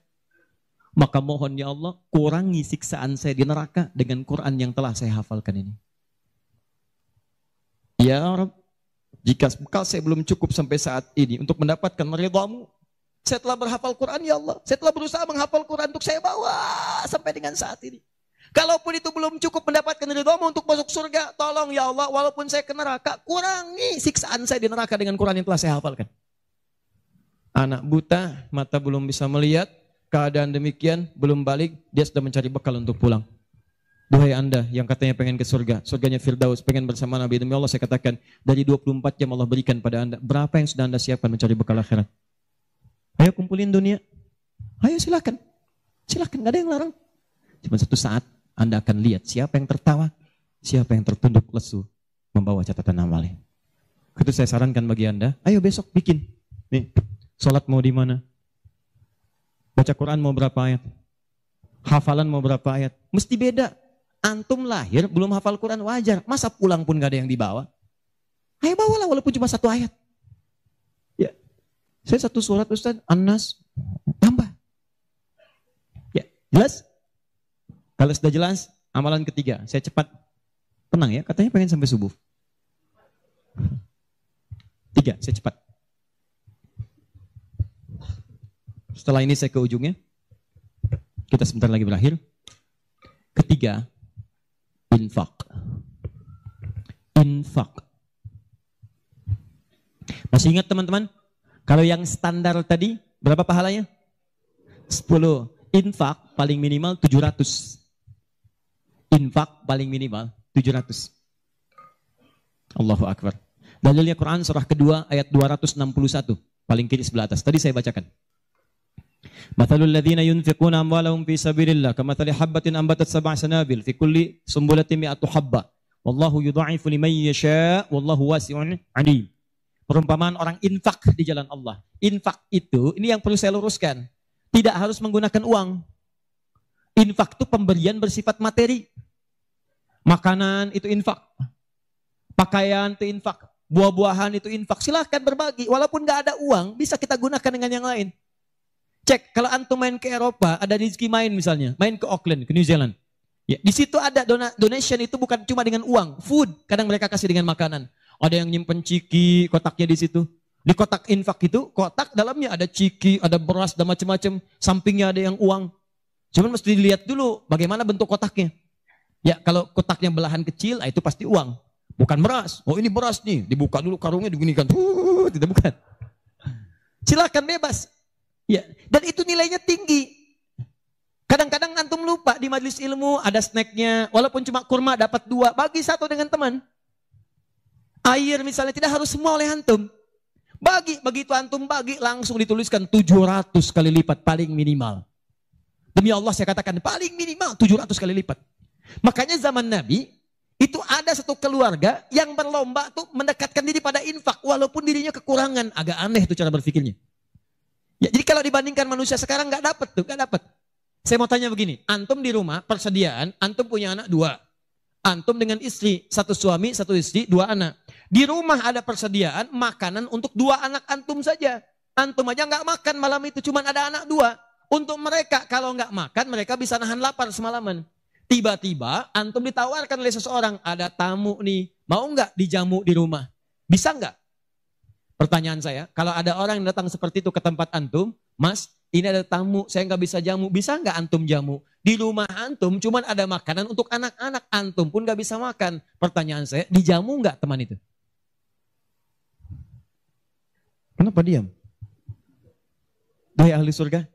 maka mohon ya Allah, kurangi siksaan saya di neraka dengan Quran yang telah saya hafalkan ini. Ya Rabb, jika bekal saya belum cukup sampai saat ini untuk mendapatkan ridhamu, saya telah berhafal Quran ya Allah. Saya telah berusaha menghafal Quran untuk saya bawa sampai dengan saat ini. Kalaupun itu belum cukup mendapatkan ridhamu untuk masuk surga, tolong ya Allah, walaupun saya ke neraka, kurangi siksaan saya di neraka dengan Quran yang telah saya hafalkan. Anak buta, mata belum bisa melihat, keadaan demikian, belum balik, dia sudah mencari bekal untuk pulang. Duhai Anda yang katanya pengen ke surga, surganya Firdaus, pengen bersama Nabi, demi Allah saya katakan, dari 24 jam Allah berikan pada Anda, berapa yang sudah Anda siapkan mencari bekal akhirat? Ayo kumpulin dunia. Ayo silakan. Silakan, gak ada yang larang. Cuma satu saat Anda akan lihat siapa yang tertawa, siapa yang tertunduk lesu membawa catatan amalnya. Itu saya sarankan bagi Anda, ayo besok bikin. Nih, sholat mau di mana? Baca Quran mau berapa ayat? Hafalan mau berapa ayat? Mesti beda. Antum lahir belum hafal Quran wajar. Masa pulang pun gak ada yang dibawa? Ayo bawalah walaupun cuma satu ayat. Ya, saya satu surat Ustaz, An-Nas, tambah. Ya, jelas? Kalau sudah jelas, amalan ketiga. Saya cepat. Tenang ya, katanya pengen sampai subuh. 3, saya cepat. Setelah ini saya ke ujungnya. Kita sebentar lagi berakhir. Ketiga, infak. Infak. Masih ingat teman-teman? Kalau yang standar tadi, berapa pahalanya? 10. Infak paling minimal 700. Infak paling minimal 700. Allahu Akbar. Dalilnya Quran surah kedua ayat 261. Paling kiri sebelah atas. Tadi saya bacakan. Mathalul ladzina yunfiquna amwalahum fi sabilillah kamathali habbatin ambatat sab'a sanabil fi kulli sumbulatin mi'atu habba. Wallahu yudha'ifu liman yasha' wallahu wasi'un 'alim. Perumpamaan orang infak di jalan Allah. Infak itu, ini yang perlu saya luruskan. Tidak harus menggunakan uang. Infak itu pemberian bersifat materi. Makanan itu infak. Pakaian itu infak. Buah-buahan itu infak. Silahkan berbagi. Walaupun gak ada uang, bisa kita gunakan dengan yang lain. Cek, kalau antum main ke Eropa, ada rezeki main misalnya. Main ke Auckland, ke New Zealand. Ya, di situ ada donation itu bukan cuma dengan uang. Food, kadang mereka kasih dengan makanan. Ada yang nyimpen ciki, kotaknya di situ. Di kotak infak itu, kotak dalamnya ada ciki, ada beras, dan macam-macam. Sampingnya ada yang uang. Cuman mesti dilihat dulu bagaimana bentuk kotaknya. Ya, kalau kotaknya belahan kecil, itu pasti uang. Bukan beras. Oh ini beras nih. Dibuka dulu karungnya, digunikan. Tidak bukan. Silakan bebas. Ya, dan itu nilainya tinggi. Kadang-kadang antum lupa di majelis ilmu ada snacknya. Walaupun cuma kurma dapat 2. Bagi 1 dengan teman. Air misalnya tidak harus semua oleh antum. Begitu antum bagi langsung dituliskan 700 kali lipat paling minimal. Demi Allah saya katakan paling minimal 700 kali lipat. Makanya zaman Nabi itu ada satu keluarga yang berlomba tuh mendekatkan diri pada infak walaupun dirinya kekurangan. Agak aneh tuh cara berpikirnya. Ya, jadi kalau dibandingkan manusia sekarang nggak dapat. Saya mau tanya begini, antum di rumah persediaan, antum punya anak 2. Antum dengan istri, 1 suami, 1 istri, 2 anak. Di rumah ada persediaan makanan untuk 2 anak antum saja. Antum aja nggak makan malam itu, cuman ada anak 2. Untuk mereka kalau nggak makan mereka bisa nahan lapar semalaman. Tiba-tiba antum ditawarkan oleh seseorang, ada tamu nih, mau nggak dijamu di rumah? Bisa nggak? Pertanyaan saya, kalau ada orang yang datang seperti itu ke tempat antum, Mas, ini ada tamu, saya nggak bisa jamu, bisa nggak antum jamu? Di rumah antum cuman ada makanan untuk anak-anak, antum pun nggak bisa makan. Pertanyaan saya, dijamu nggak teman itu? Kenapa diam? Duhai ahli surga,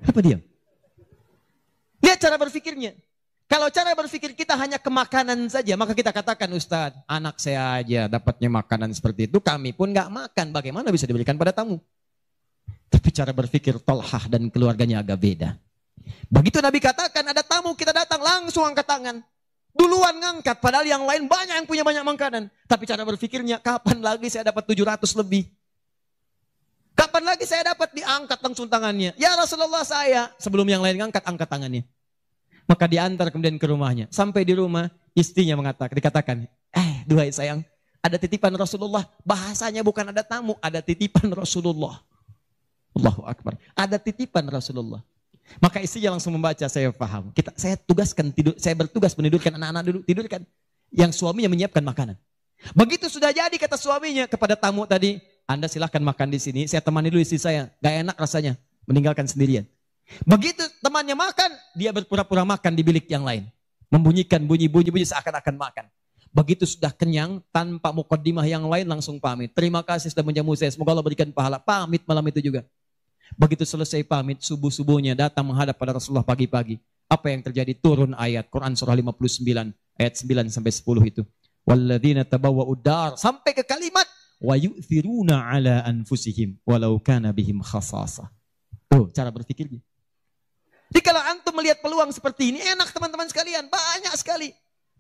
kenapa diam? Lihat cara berpikirnya. Kalau cara berpikir kita hanya ke makanan saja, maka kita katakan, Ustadz, anak saya aja dapatnya makanan seperti itu, kami pun nggak makan. Bagaimana bisa diberikan pada tamu? Tapi cara berpikir Tolhah dan keluarganya agak beda. Begitu Nabi katakan ada tamu, kita datang langsung angkat tangan. Duluan ngangkat, padahal yang lain banyak yang punya banyak makanan. Tapi cara berpikirnya, kapan lagi saya dapat 700 lebih? Kapan lagi saya dapat diangkat langsung tangannya? Ya Rasulullah saya. Sebelum yang lain ngangkat, angkat tangannya. Maka diantar kemudian ke rumahnya. Sampai di rumah, istrinya dikatakan, duhai sayang, ada titipan Rasulullah. Bahasanya bukan ada tamu, ada titipan Rasulullah. Allahu Akbar. Ada titipan Rasulullah. Maka istrinya langsung membaca, saya paham. Saya bertugas menidurkan anak-anak dulu, tidurkan. Yang suaminya menyiapkan makanan. Begitu sudah jadi kata suaminya kepada tamu tadi, Anda silahkan makan di sini, saya temani dulu istri saya. Gak enak rasanya, meninggalkan sendirian. Begitu temannya makan, dia berpura-pura makan di bilik yang lain. Membunyikan bunyi-bunyi seakan-akan makan. Begitu sudah kenyang, tanpa mukaddimah yang lain langsung pamit. Terima kasih sudah menjamu saya, semoga Allah berikan pahala. Pamit malam itu juga. Begitu selesai pamit, subuh-subuhnya datang menghadap pada Rasulullah pagi-pagi. Apa yang terjadi? Turun ayat Quran surah 59 ayat 9 sampai 10 itu. Walladzina tabawwa'ud dar sampai ke kalimat wa yu'thiruna ala anfusihim walau kana bihim khasasah. Tuh, cara berpikirnya. Jadi kalau antum melihat peluang seperti ini, enak teman-teman sekalian, banyak sekali.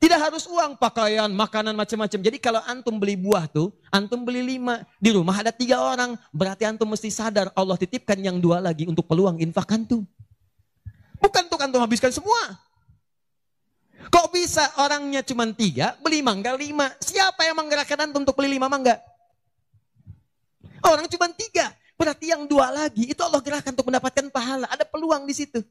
Tidak harus uang, pakaian, makanan macam-macam. Jadi kalau antum beli buah tuh, antum beli 5, di rumah ada 3 orang, berarti antum mesti sadar Allah titipkan yang 2 lagi untuk peluang infak antum. Bukan untuk antum habiskan semua. Kok bisa orangnya cuma 3, beli mangga 5? Siapa yang menggerakkan antum untuk beli 5 mangga? Orang cuma 3, berarti yang 2 lagi itu Allah gerakkan untuk mendapatkan pahala. Ada peluang di situ.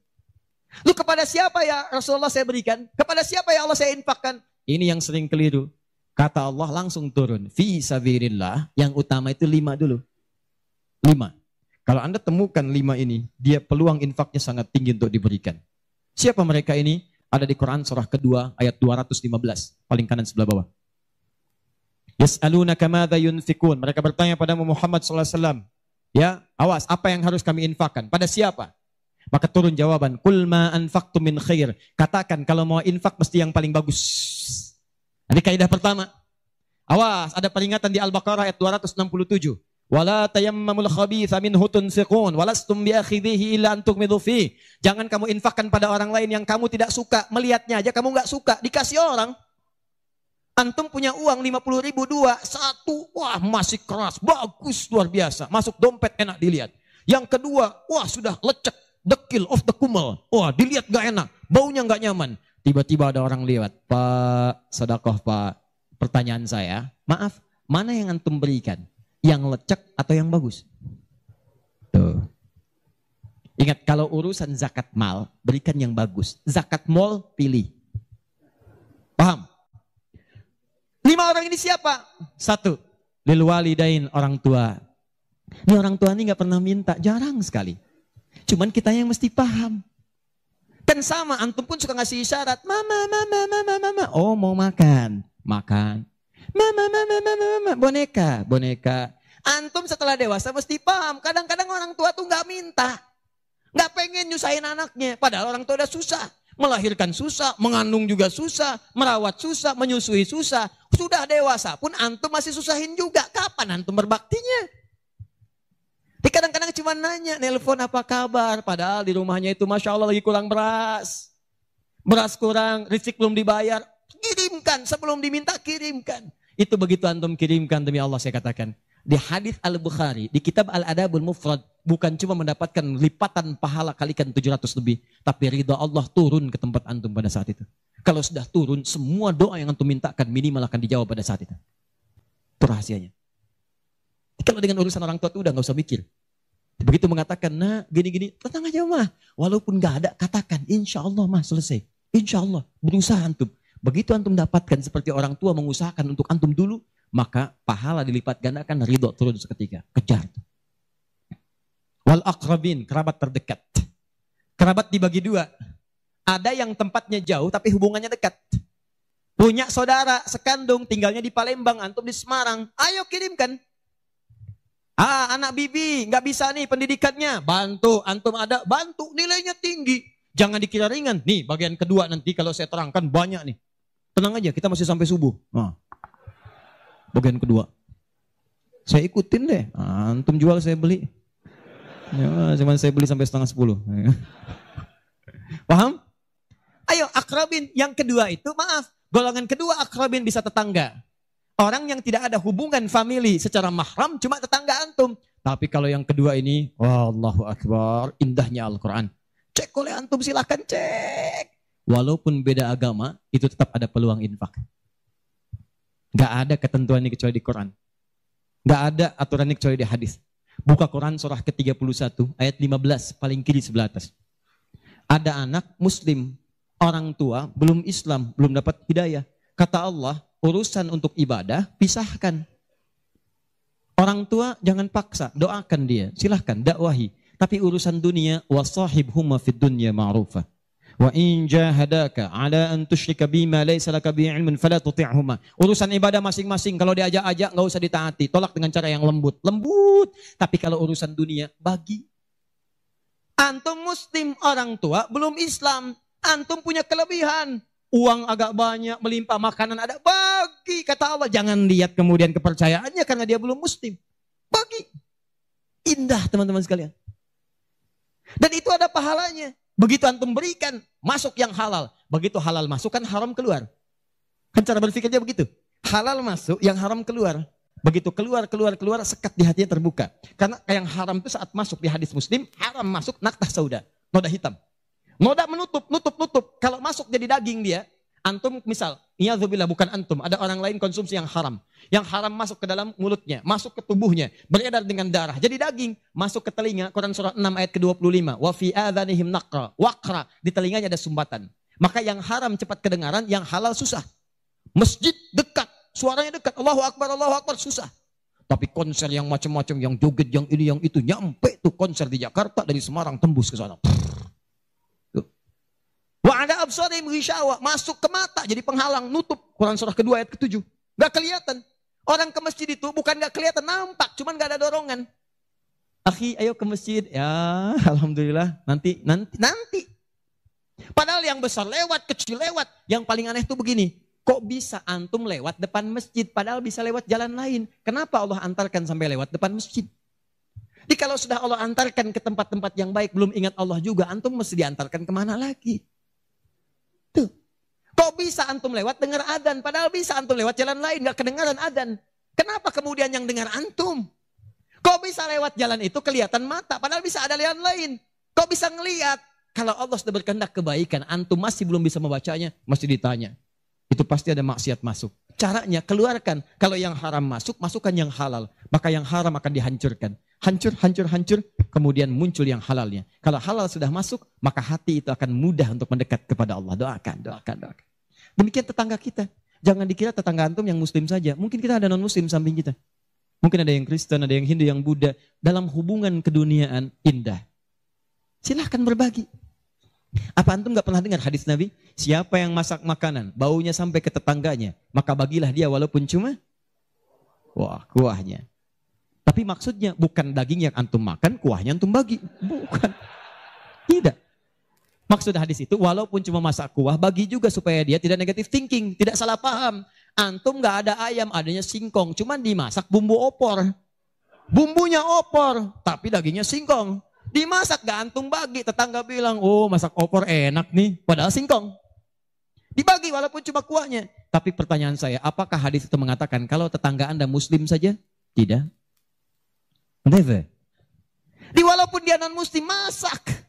Lu kepada siapa ya Rasulullah saya berikan? Kepada siapa ya Allah saya infakkan? Ini yang sering keliru. Kata Allah langsung turun. Fi sabilillah, yang utama itu 5 dulu. 5. Kalau Anda temukan 5 ini, dia peluang infaknya sangat tinggi untuk diberikan. Siapa mereka ini? Ada di Quran surah kedua ayat 215. Paling kanan sebelah bawah. Yas'alunaka madza yunfikun. Mereka bertanya pada Muhammad SAW. Ya, awas, apa yang harus kami infakkan? Pada siapa? Maka turun jawaban, kul ma anfaqtum min khair. Katakan kalau mau infak mesti yang paling bagus. Ini kaidah pertama. Awas, ada peringatan di Al-Baqarah ayat 267. Wala tayammamul khabitha minhu tunfiqun walastum biakhidhihi illa an tughmidu fi. Jangan kamu infakkan pada orang lain yang kamu tidak suka, melihatnya aja kamu enggak suka, dikasih orang. Antum punya uang 50.000 2, 1, wah masih keras, bagus luar biasa, masuk dompet enak dilihat. Yang kedua, wah sudah lecek, dekil of the kumel. Wah, dilihat gak enak, baunya gak nyaman. Tiba-tiba ada orang lewat, Pak, sedekah Pak. Pertanyaan saya, maaf, mana yang antum berikan? Yang lecek atau yang bagus? Tuh. Ingat, kalau urusan zakat mal, berikan yang bagus. Zakat mal, pilih. Paham? 5 orang ini siapa? 1, lil walidain, orang tua. Ini orang tua ini gak pernah minta, jarang sekali. Cuman kita yang mesti paham. Kan sama, antum pun suka ngasih isyarat. Mama. Oh mau makan. Makan. Mama. Boneka. Antum setelah dewasa mesti paham. Kadang-kadang orang tua tuh gak minta. Gak pengen nyusahin anaknya. Padahal orang tua udah susah. Melahirkan susah, mengandung juga susah, merawat susah, menyusui susah. Sudah dewasa pun antum masih susahin juga. Kapan antum berbaktinya? Kadang-kadang cuma nanya, nelpon apa kabar. Padahal di rumahnya itu Masya Allah lagi kurang beras. Beras kurang, rezeki belum dibayar. Kirimkan, sebelum diminta kirimkan. Itu begitu antum kirimkan demi Allah saya katakan. Di hadis Al-Bukhari, di kitab Al-Adabul Mufrad, bukan cuma mendapatkan lipatan pahala kalikan 700 lebih. Tapi ridha Allah turun ke tempat antum pada saat itu. Kalau sudah turun, semua doa yang antum mintakan minimal akan dijawab pada saat itu. Itu rahasianya. Kalau dengan urusan orang tua itu udah gak usah mikir. Begitu mengatakan, nah gini-gini, tenang aja mah. Walaupun gak ada, katakan, insya Allah mah selesai. Insya Allah, berusaha antum. Begitu antum dapatkan seperti orang tua mengusahakan untuk antum dulu, maka pahala dilipat gandakan, ridho turun seketika. Kejar. Wal aqrabin, kerabat terdekat. Kerabat dibagi 2. Ada yang tempatnya jauh tapi hubungannya dekat. Punya saudara sekandung, tinggalnya di Palembang, antum di Semarang. Ayo kirimkan. Anak bibi nggak bisa nih pendidikannya, bantu. Antum ada, bantu. Nilainya tinggi. Jangan dikira ringan. Nih bagian kedua nanti kalau saya terangkan banyak nih. Tenang aja, kita masih sampai subuh. Bagian kedua. Saya ikutin deh. Antum jual saya beli. Ya, cuman saya beli sampai 9:30. Paham? Ayo akrabin. Yang kedua itu maaf. Golongan kedua akrabin bisa tetangga. Orang yang tidak ada hubungan famili secara mahram cuma tetangga antum. Tapi kalau yang kedua ini, Allahu Akbar, indahnya Al-Quran. Cek oleh antum silahkan cek. Walaupun beda agama, itu tetap ada peluang infak. Gak ada ketentuan ini kecuali di Quran. Gak ada aturan ini kecuali di hadis. Buka Quran surah ke-31 ayat 15 paling kiri sebelah atas. Ada anak muslim, orang tua belum Islam, belum dapat hidayah. Kata Allah, urusan untuk ibadah pisahkan. Orang tua jangan paksa, doakan dia, silahkan dakwahi. Tapi urusan dunia, wasahibhuma fid dunya ma'rufah. Wa in jahadaka ala an tusyrika bima laysa laka bihi ilmun fala tuti'huma. Urusan ibadah masing-masing, kalau diajak-ajak enggak usah ditaati, tolak dengan cara yang lembut. Lembut. Tapi kalau urusan dunia, bagi. Antum muslim, orang tua belum Islam. Antum punya kelebihan. Uang agak banyak, melimpah, makanan ada. Bagi, kata Allah. Jangan lihat kemudian kepercayaannya karena dia belum muslim. Bagi. Indah teman-teman sekalian. Dan itu ada pahalanya. Begitu antum berikan, masuk yang halal. Begitu halal masuk kan haram keluar. Kan cara berpikirnya begitu. Halal masuk, yang haram keluar. Begitu keluar, sekat di hatinya terbuka. Karena yang haram itu saat masuk di hadis Muslim, haram masuk naktah sauda, noda hitam. Noda menutup. Kalau masuk jadi daging dia, antum misal, iyadzubillah bukan antum, ada orang lain konsumsi yang haram. Yang haram masuk ke dalam mulutnya, masuk ke tubuhnya, beredar dengan darah. Jadi daging, masuk ke telinga, Quran surah 6 ayat ke-25. Wa fi adhanihim naqra, waqra, di telinganya ada sumbatan. Maka yang haram cepat kedengaran, yang halal susah. Masjid dekat. Suaranya dekat, Allahu Akbar, susah. Tapi konser yang macam-macam, yang joget, yang ini, yang itu, nyampe tuh konser di Jakarta, dari Semarang tembus ke sana. Wa ada absarihim ghishawa, masuk ke mata, jadi penghalang, nutup. Quran surah kedua ayat ke-7. Gak kelihatan. Orang ke masjid itu bukan gak kelihatan, nampak, cuman gak ada dorongan. Akhi, ayo ke masjid. Ya, alhamdulillah, nanti. Padahal yang besar lewat, kecil lewat. Yang paling aneh tuh begini. Kok bisa antum lewat depan masjid, padahal bisa lewat jalan lain? Kenapa Allah antarkan sampai lewat depan masjid? Jadi kalau sudah Allah antarkan ke tempat-tempat yang baik, belum ingat Allah juga, antum mesti diantarkan kemana lagi? Tuh. Kok bisa antum lewat dengar adzan, padahal bisa antum lewat jalan lain, gak kedengaran adzan. Kenapa kemudian yang dengar antum? Kok bisa lewat jalan itu kelihatan mata, padahal bisa ada jalan lain? Kok bisa ngelihat? Kalau Allah sudah berkehendak kebaikan, antum masih belum bisa membacanya, mesti ditanya. Itu pasti ada maksiat masuk. Caranya keluarkan. Kalau yang haram masuk, masukkan yang halal. Maka yang haram akan dihancurkan. Hancur. Kemudian muncul yang halalnya. Kalau halal sudah masuk, maka hati itu akan mudah untuk mendekat kepada Allah. Doakan. Demikian tetangga kita. Jangan dikira tetangga antum yang muslim saja. Mungkin kita ada non-muslim samping kita. Mungkin ada yang Kristen, ada yang Hindu, yang Buddha. Dalam hubungan keduniaan indah. Silahkan berbagi. Apa antum gak pernah dengar hadis Nabi? Siapa yang masak makanan, baunya sampai ke tetangganya, maka bagilah dia walaupun cuma kuahnya. Tapi maksudnya bukan daging yang antum makan, kuahnya antum bagi. Bukan. Tidak. Maksud hadis itu walaupun cuma masak kuah, bagi juga supaya dia tidak negatif thinking, tidak salah paham. Antum gak ada ayam, adanya singkong, cuman dimasak bumbu opor. Bumbunya opor, tapi dagingnya singkong. Dimasak gak antum bagi, tetangga bilang, oh masak opor enak nih, padahal singkong. Dibagi walaupun cuma kuahnya. Tapi pertanyaan saya, apakah hadis itu mengatakan kalau tetangga anda muslim saja? Tidak. Never. Walaupun dia non muslim, masak.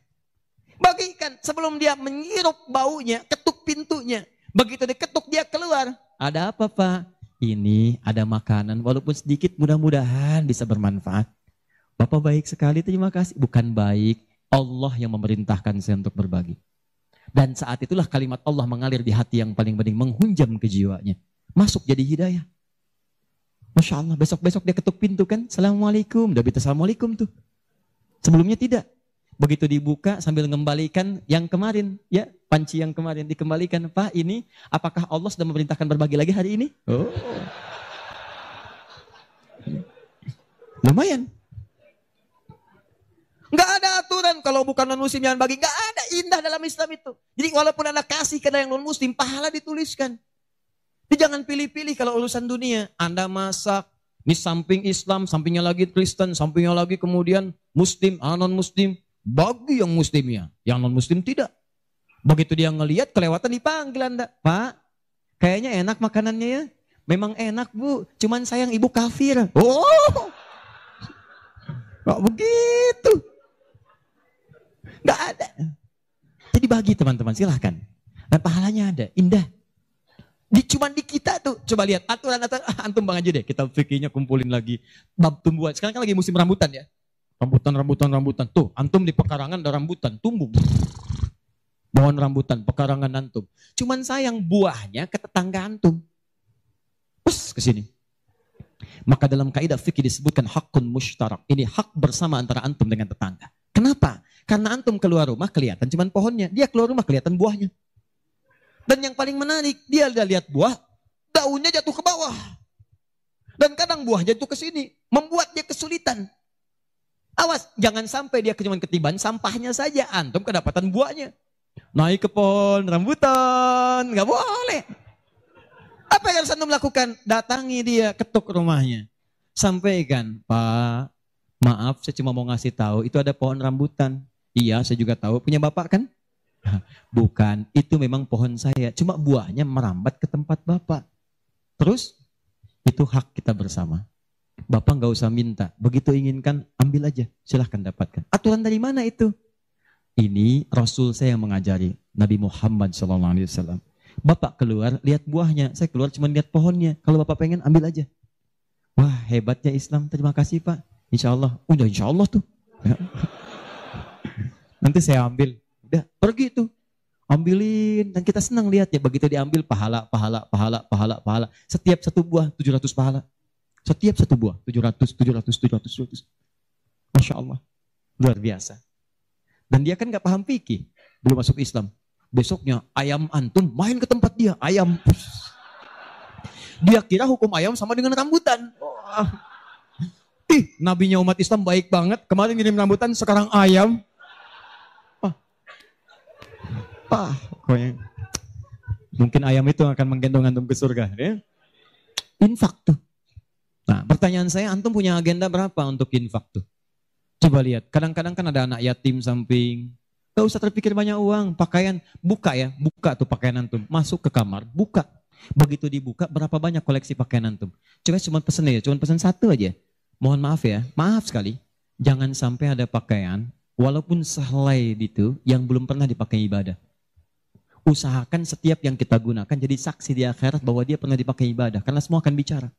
Bagikan sebelum dia menghirup baunya, ketuk pintunya. Begitu diketuk dia keluar. Ada apa Pak? Ini ada makanan, walaupun sedikit mudah-mudahan bisa bermanfaat. Bapak baik sekali, terima kasih. Bukan baik, Allah yang memerintahkan saya untuk berbagi. Dan saat itulah kalimat Allah mengalir di hati yang paling bening, menghunjam ke jiwanya. Masuk jadi hidayah. Masya Allah, besok-besok dia ketuk pintu kan, Assalamualaikum, udah bisa Assalamualaikum tuh. Sebelumnya tidak. Begitu dibuka sambil mengembalikan yang kemarin, ya panci yang kemarin dikembalikan. Pak ini, apakah Allah sudah memerintahkan berbagi lagi hari ini? Oh. Lumayan. Nggak ada aturan kalau bukan non-muslim jangan bagi. Nggak ada, indah dalam Islam itu. Jadi walaupun anda kasih ke yang non-muslim, pahala dituliskan. Jadi jangan pilih-pilih kalau urusan dunia. Anda masak, ini samping Islam, sampingnya lagi Kristen, sampingnya lagi kemudian muslim, non-muslim. Bagi yang muslimnya, yang non-muslim tidak. Begitu dia ngelihat kelewatan dipanggil anda. Pak, kayaknya enak makanannya ya. Memang enak bu, cuman sayang ibu kafir. Oh, kok begitu? Gak ada. Jadi bagi teman-teman, silahkan. Dan pahalanya ada, indah. Cuman di kita tuh, coba lihat aturan antum bang aja deh. Kita fikirnya kumpulin lagi. Bab tumbuhan, sekarang kan lagi musim rambutan ya. Rambutan. Tuh, antum di pekarangan ada rambutan, tumbuh. Pohon rambutan, pekarangan antum. Cuman sayang buahnya ke tetangga antum. Pus ke sini. Maka dalam kaidah fikih disebutkan hakun mushtarak. Ini hak bersama antara antum dengan tetangga. Kenapa? Karena antum keluar rumah kelihatan cuman pohonnya. Dia keluar rumah kelihatan buahnya. Dan yang paling menarik, dia udah lihat buah, daunnya jatuh ke bawah. Dan kadang buah jatuh ke sini, membuat dia kesulitan. Awas, jangan sampai dia cuma ketiban sampahnya saja, antum kedapatan buahnya. Naik ke pohon rambutan, nggak boleh. Apa yang harus antum lakukan? Datangi dia, ketuk rumahnya. Sampaikan, Pak, maaf saya cuma mau ngasih tahu, itu ada pohon rambutan. Iya, saya juga tahu, punya bapak kan? Bukan, itu memang pohon saya, cuma buahnya merambat ke tempat bapak. Terus, itu hak kita bersama. Bapak nggak usah minta, begitu inginkan, ambil aja, silahkan dapatkan. Aturan dari mana itu? Ini Rasul saya yang mengajari, Nabi Muhammad SAW. Bapak keluar, lihat buahnya. Saya keluar cuma lihat pohonnya. Kalau Bapak pengen, ambil aja. Wah, hebatnya Islam. Terima kasih, Pak. Insya Allah. Udah, insya Allah tuh. Ya. Nanti saya ambil. Udah, pergi tuh. Ambilin. Dan kita senang lihat ya. Begitu diambil, pahala. Setiap satu buah, 700 pahala. Setiap satu buah, 700. Masya Allah. Luar biasa. Dan dia kan gak paham fikih. Belum masuk Islam. Besoknya ayam antum main ke tempat dia, ayam. Dia kira hukum ayam sama dengan rambutan. Oh. Nabinya umat Islam baik banget. Kemarin ngirim rambutan, sekarang ayam. Pokoknya. Mungkin ayam itu akan menggendong antum ke surga. Ya? Infak tuh. Nah, pertanyaan saya, antum punya agenda berapa untuk infak tuh? Coba lihat, kadang-kadang kan ada anak yatim samping. Gak usah terpikir banyak uang, pakaian, buka ya, buka tuh pakaian antum, masuk ke kamar, buka. Begitu dibuka, berapa banyak koleksi pakaian antum? Cuma pesen ya, cuma pesen satu aja. Mohon maaf ya, maaf sekali, jangan sampai ada pakaian, walaupun sehelai itu, yang belum pernah dipakai ibadah. Usahakan setiap yang kita gunakan jadi saksi di akhirat bahwa dia pernah dipakai ibadah, karena semua akan bicara.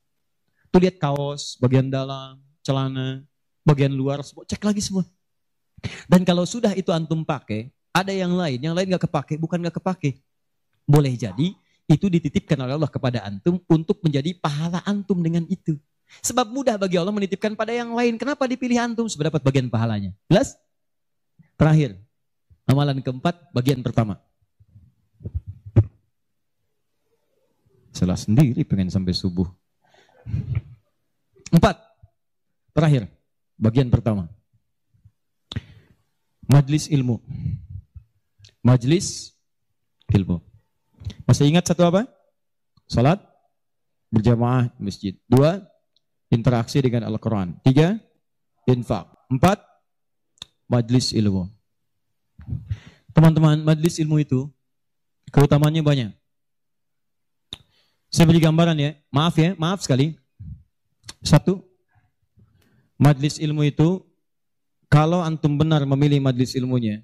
Tuh lihat kaos, bagian dalam, celana, bagian luar, cek lagi semua. Dan kalau sudah itu antum pakai, ada yang lain gak kepake, bukan gak kepake. Boleh jadi itu dititipkan oleh Allah kepada antum untuk menjadi pahala antum dengan itu. Sebab mudah bagi Allah menitipkan pada yang lain. Kenapa dipilih antum supaya dapat bagian pahalanya? Jelas? Terakhir, amalan keempat, bagian pertama. Salah sendiri pengen sampai subuh. 4. Terakhir, bagian pertama. Majlis ilmu. Majlis ilmu. Masih ingat satu apa? Salat berjamaah di masjid. 2, interaksi dengan Al-Quran. 3, infak. 4, majlis ilmu. Teman-teman, majlis ilmu itu keutamaannya banyak. Saya beri gambaran ya, maaf sekali. 1, majlis ilmu itu kalau antum benar memilih majlis ilmunya,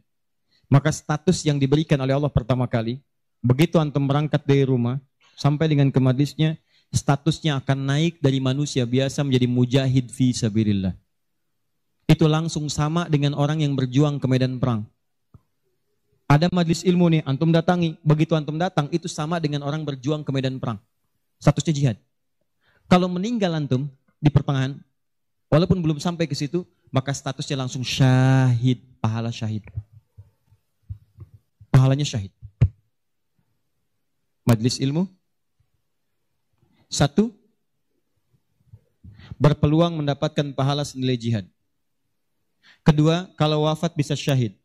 maka status yang diberikan oleh Allah pertama kali, begitu antum berangkat dari rumah, sampai dengan ke majlisnya, statusnya akan naik dari manusia biasa menjadi mujahid fi sabilillah. Itu langsung sama dengan orang yang berjuang ke medan perang. Ada majlis ilmu nih, antum datangi, begitu antum datang, itu sama dengan orang berjuang ke medan perang. Statusnya jihad. Kalau meninggal antum di pertengahan, walaupun belum sampai ke situ, maka statusnya langsung syahid, pahala syahid. Pahalanya syahid. Majlis ilmu. 1, berpeluang mendapatkan pahala senilai jihad. 2, kalau wafat bisa syahid.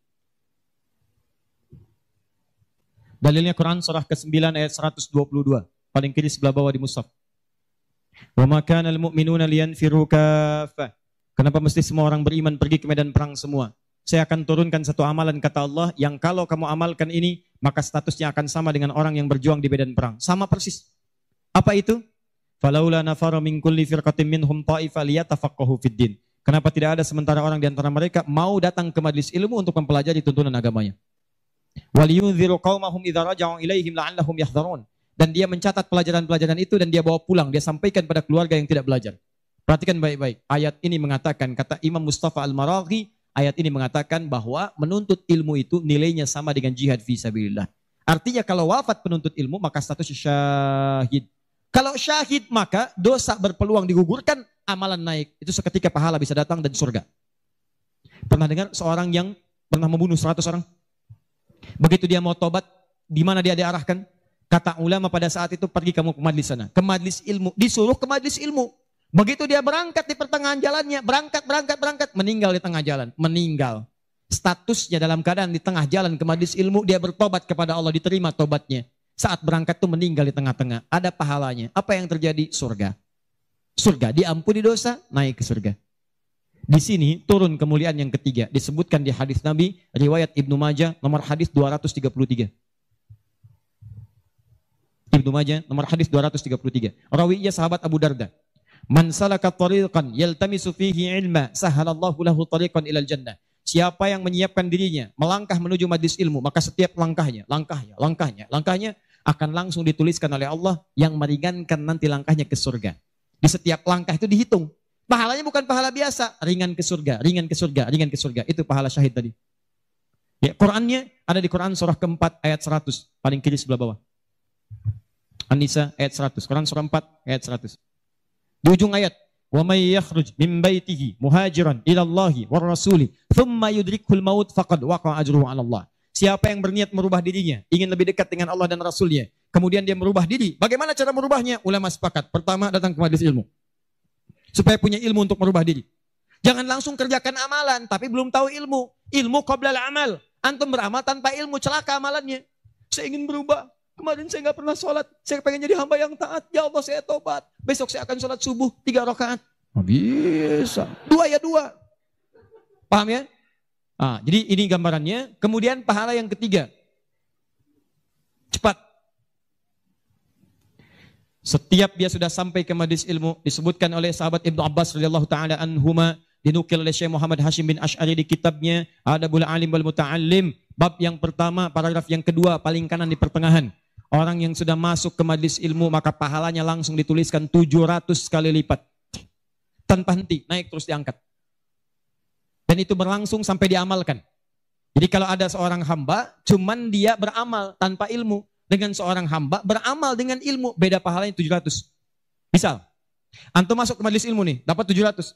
Dalilnya Quran surah ke-9 ayat 122. Paling kiri sebelah bawah di mushaf. Wa ma kana al-mu'minuna liyanfiru kaffah. Kenapa mesti semua orang beriman pergi ke medan perang semua? Saya akan turunkan satu amalan kata Allah yang kalau kamu amalkan ini, maka statusnya akan sama dengan orang yang berjuang di medan perang. Sama persis. Apa itu? Falaula nafara min kulli firqatin minhum ta'ifa liyatafaqahu fid din. Kenapa tidak ada sementara orang di antara mereka mau datang ke majlis ilmu untuk mempelajari tuntunan agamanya? Waliyunziru qaumahum idza raja'u ilaihim la'allahum yahdharun. Dan dia mencatat pelajaran-pelajaran itu dan dia bawa pulang, dia sampaikan pada keluarga yang tidak belajar. Perhatikan baik-baik. Ayat ini mengatakan, kata Imam Mustafa Al-Maraghi, ayat ini mengatakan bahwa menuntut ilmu itu nilainya sama dengan jihad fi sabilillah. Artinya kalau wafat penuntut ilmu maka statusnya syahid. Kalau syahid maka dosa berpeluang digugurkan, amalan naik. Itu seketika pahala bisa datang dan surga. Pernah dengar seorang yang pernah membunuh 100 orang? Begitu dia mau tobat, di mana dia diarahkan? Kata ulama pada saat itu, pergi kamu ke majlis sana. Ke majlis ilmu. Disuruh ke majlis ilmu. Begitu dia berangkat di pertengahan jalannya, berangkat, meninggal di tengah jalan, meninggal. Statusnya dalam keadaan di tengah jalan ke majelis ilmu, dia bertobat kepada Allah, diterima tobatnya. Saat berangkat tuh meninggal di tengah-tengah, ada pahalanya. Apa yang terjadi? Surga. Surga, diampuni dosa, naik ke surga. Di sini turun kemuliaan yang ketiga, disebutkan di hadis Nabi, riwayat Ibnu Majah, nomor hadis 233. Ibnu Majah, nomor hadis 233. Rawinya sahabat Abu Darda. Man salaka tariqan yaltamisu fihi ilma, sahalallahu lahu tariqan ilal jannah. Siapa yang menyiapkan dirinya melangkah menuju majlis ilmu, maka setiap langkahnya akan langsung dituliskan oleh Allah yang meringankan nanti langkahnya ke surga. Di setiap langkah itu dihitung. Pahalanya bukan pahala biasa, ringan ke surga. Itu pahala syahid tadi. Ya, Qurannya ada di Quran surah keempat ayat 100, paling kiri sebelah bawah. An-Nisa ayat 100, Quran surah 4 ayat 100. Di ujung ayat, wa may yakhruj min baitihi muhajiran ila Allahi war rasuli thumma yudrikul maut faqad waqa'a ajruhu 'ala Allah. Siapa yang berniat merubah dirinya, ingin lebih dekat dengan Allah dan Rasulnya, kemudian dia merubah diri. Bagaimana cara merubahnya? Ulama sepakat. Pertama, datang ke majelis ilmu. Supaya punya ilmu untuk merubah diri. Jangan langsung kerjakan amalan, tapi belum tahu ilmu. Ilmu qabla al-amal. Antum beramal tanpa ilmu, celaka amalannya. Saya ingin berubah. Kemarin saya nggak pernah sholat, saya pengen jadi hamba yang taat. Ya Allah, saya tobat. Besok saya akan sholat subuh 3 rakaat. Bisa. 2 ya 2. Paham ya? Jadi ini gambarannya. Kemudian pahala yang ketiga. Cepat. Setiap dia sudah sampai ke majelis ilmu, disebutkan oleh sahabat Ibnu Abbas radhiyallahu taala anhuma, dinukil oleh Syekh Muhammad Hashim bin Asy'ari di kitabnya Adabul Alim wal Muta'allim, bab yang pertama, paragraf yang kedua, paling kanan di pertengahan. Orang yang sudah masuk ke majelis ilmu, maka pahalanya langsung dituliskan 700 kali lipat. Tanpa henti, naik terus diangkat. Dan itu berlangsung sampai diamalkan. Jadi kalau ada seorang hamba, cuman dia beramal tanpa ilmu. Dengan seorang hamba, beramal dengan ilmu, beda pahalanya 700. Misal, antum masuk ke majelis ilmu nih, dapat 700.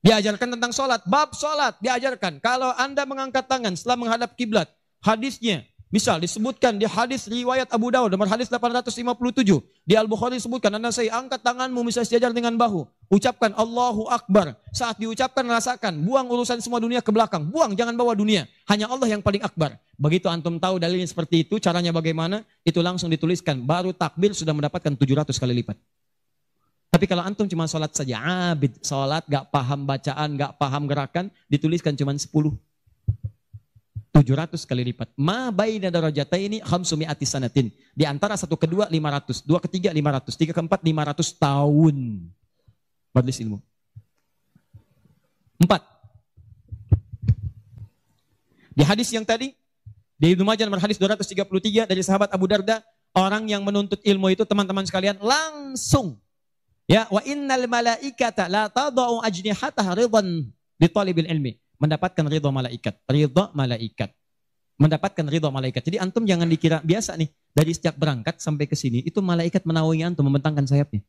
Diajarkan tentang sholat, bab sholat, diajarkan. Kalau Anda mengangkat tangan setelah menghadap kiblat, hadisnya, misal disebutkan di hadis riwayat Abu Dawud, nomor hadis 857. Di Al-Bukhari disebutkan, Anda saya angkat tanganmu, misal sejajar dengan bahu. Ucapkan Allahu Akbar. Saat diucapkan, rasakan. Buang urusan semua dunia ke belakang. Buang, jangan bawa dunia. Hanya Allah yang paling akbar. Begitu antum tahu dalilnya seperti itu, caranya bagaimana, itu langsung dituliskan. Baru takbir sudah mendapatkan 700 kali lipat. Tapi kalau antum cuma sholat saja, abid, sholat, gak paham bacaan, gak paham gerakan, dituliskan cuma 10. 700 kali lipat. Ma baina darajataini khamsumi'ati sanatin. Di antara satu kedua 500, dua ketiga 500, tiga keempat 500 tahun. Majelis ilmu. 4. Di hadis yang tadi, di Ibnu Majah nomor hadis 233 dari sahabat Abu Darda, orang yang menuntut ilmu itu teman-teman sekalian langsung, ya, wa innal malaikata la tadau ajnihataha ridwan bi talibil ilmi. Mendapatkan ridha malaikat. Mendapatkan ridha malaikat. Jadi antum jangan dikira biasa nih. Dari sejak berangkat sampai ke sini, itu malaikat menaungi antum, membentangkan sayapnya.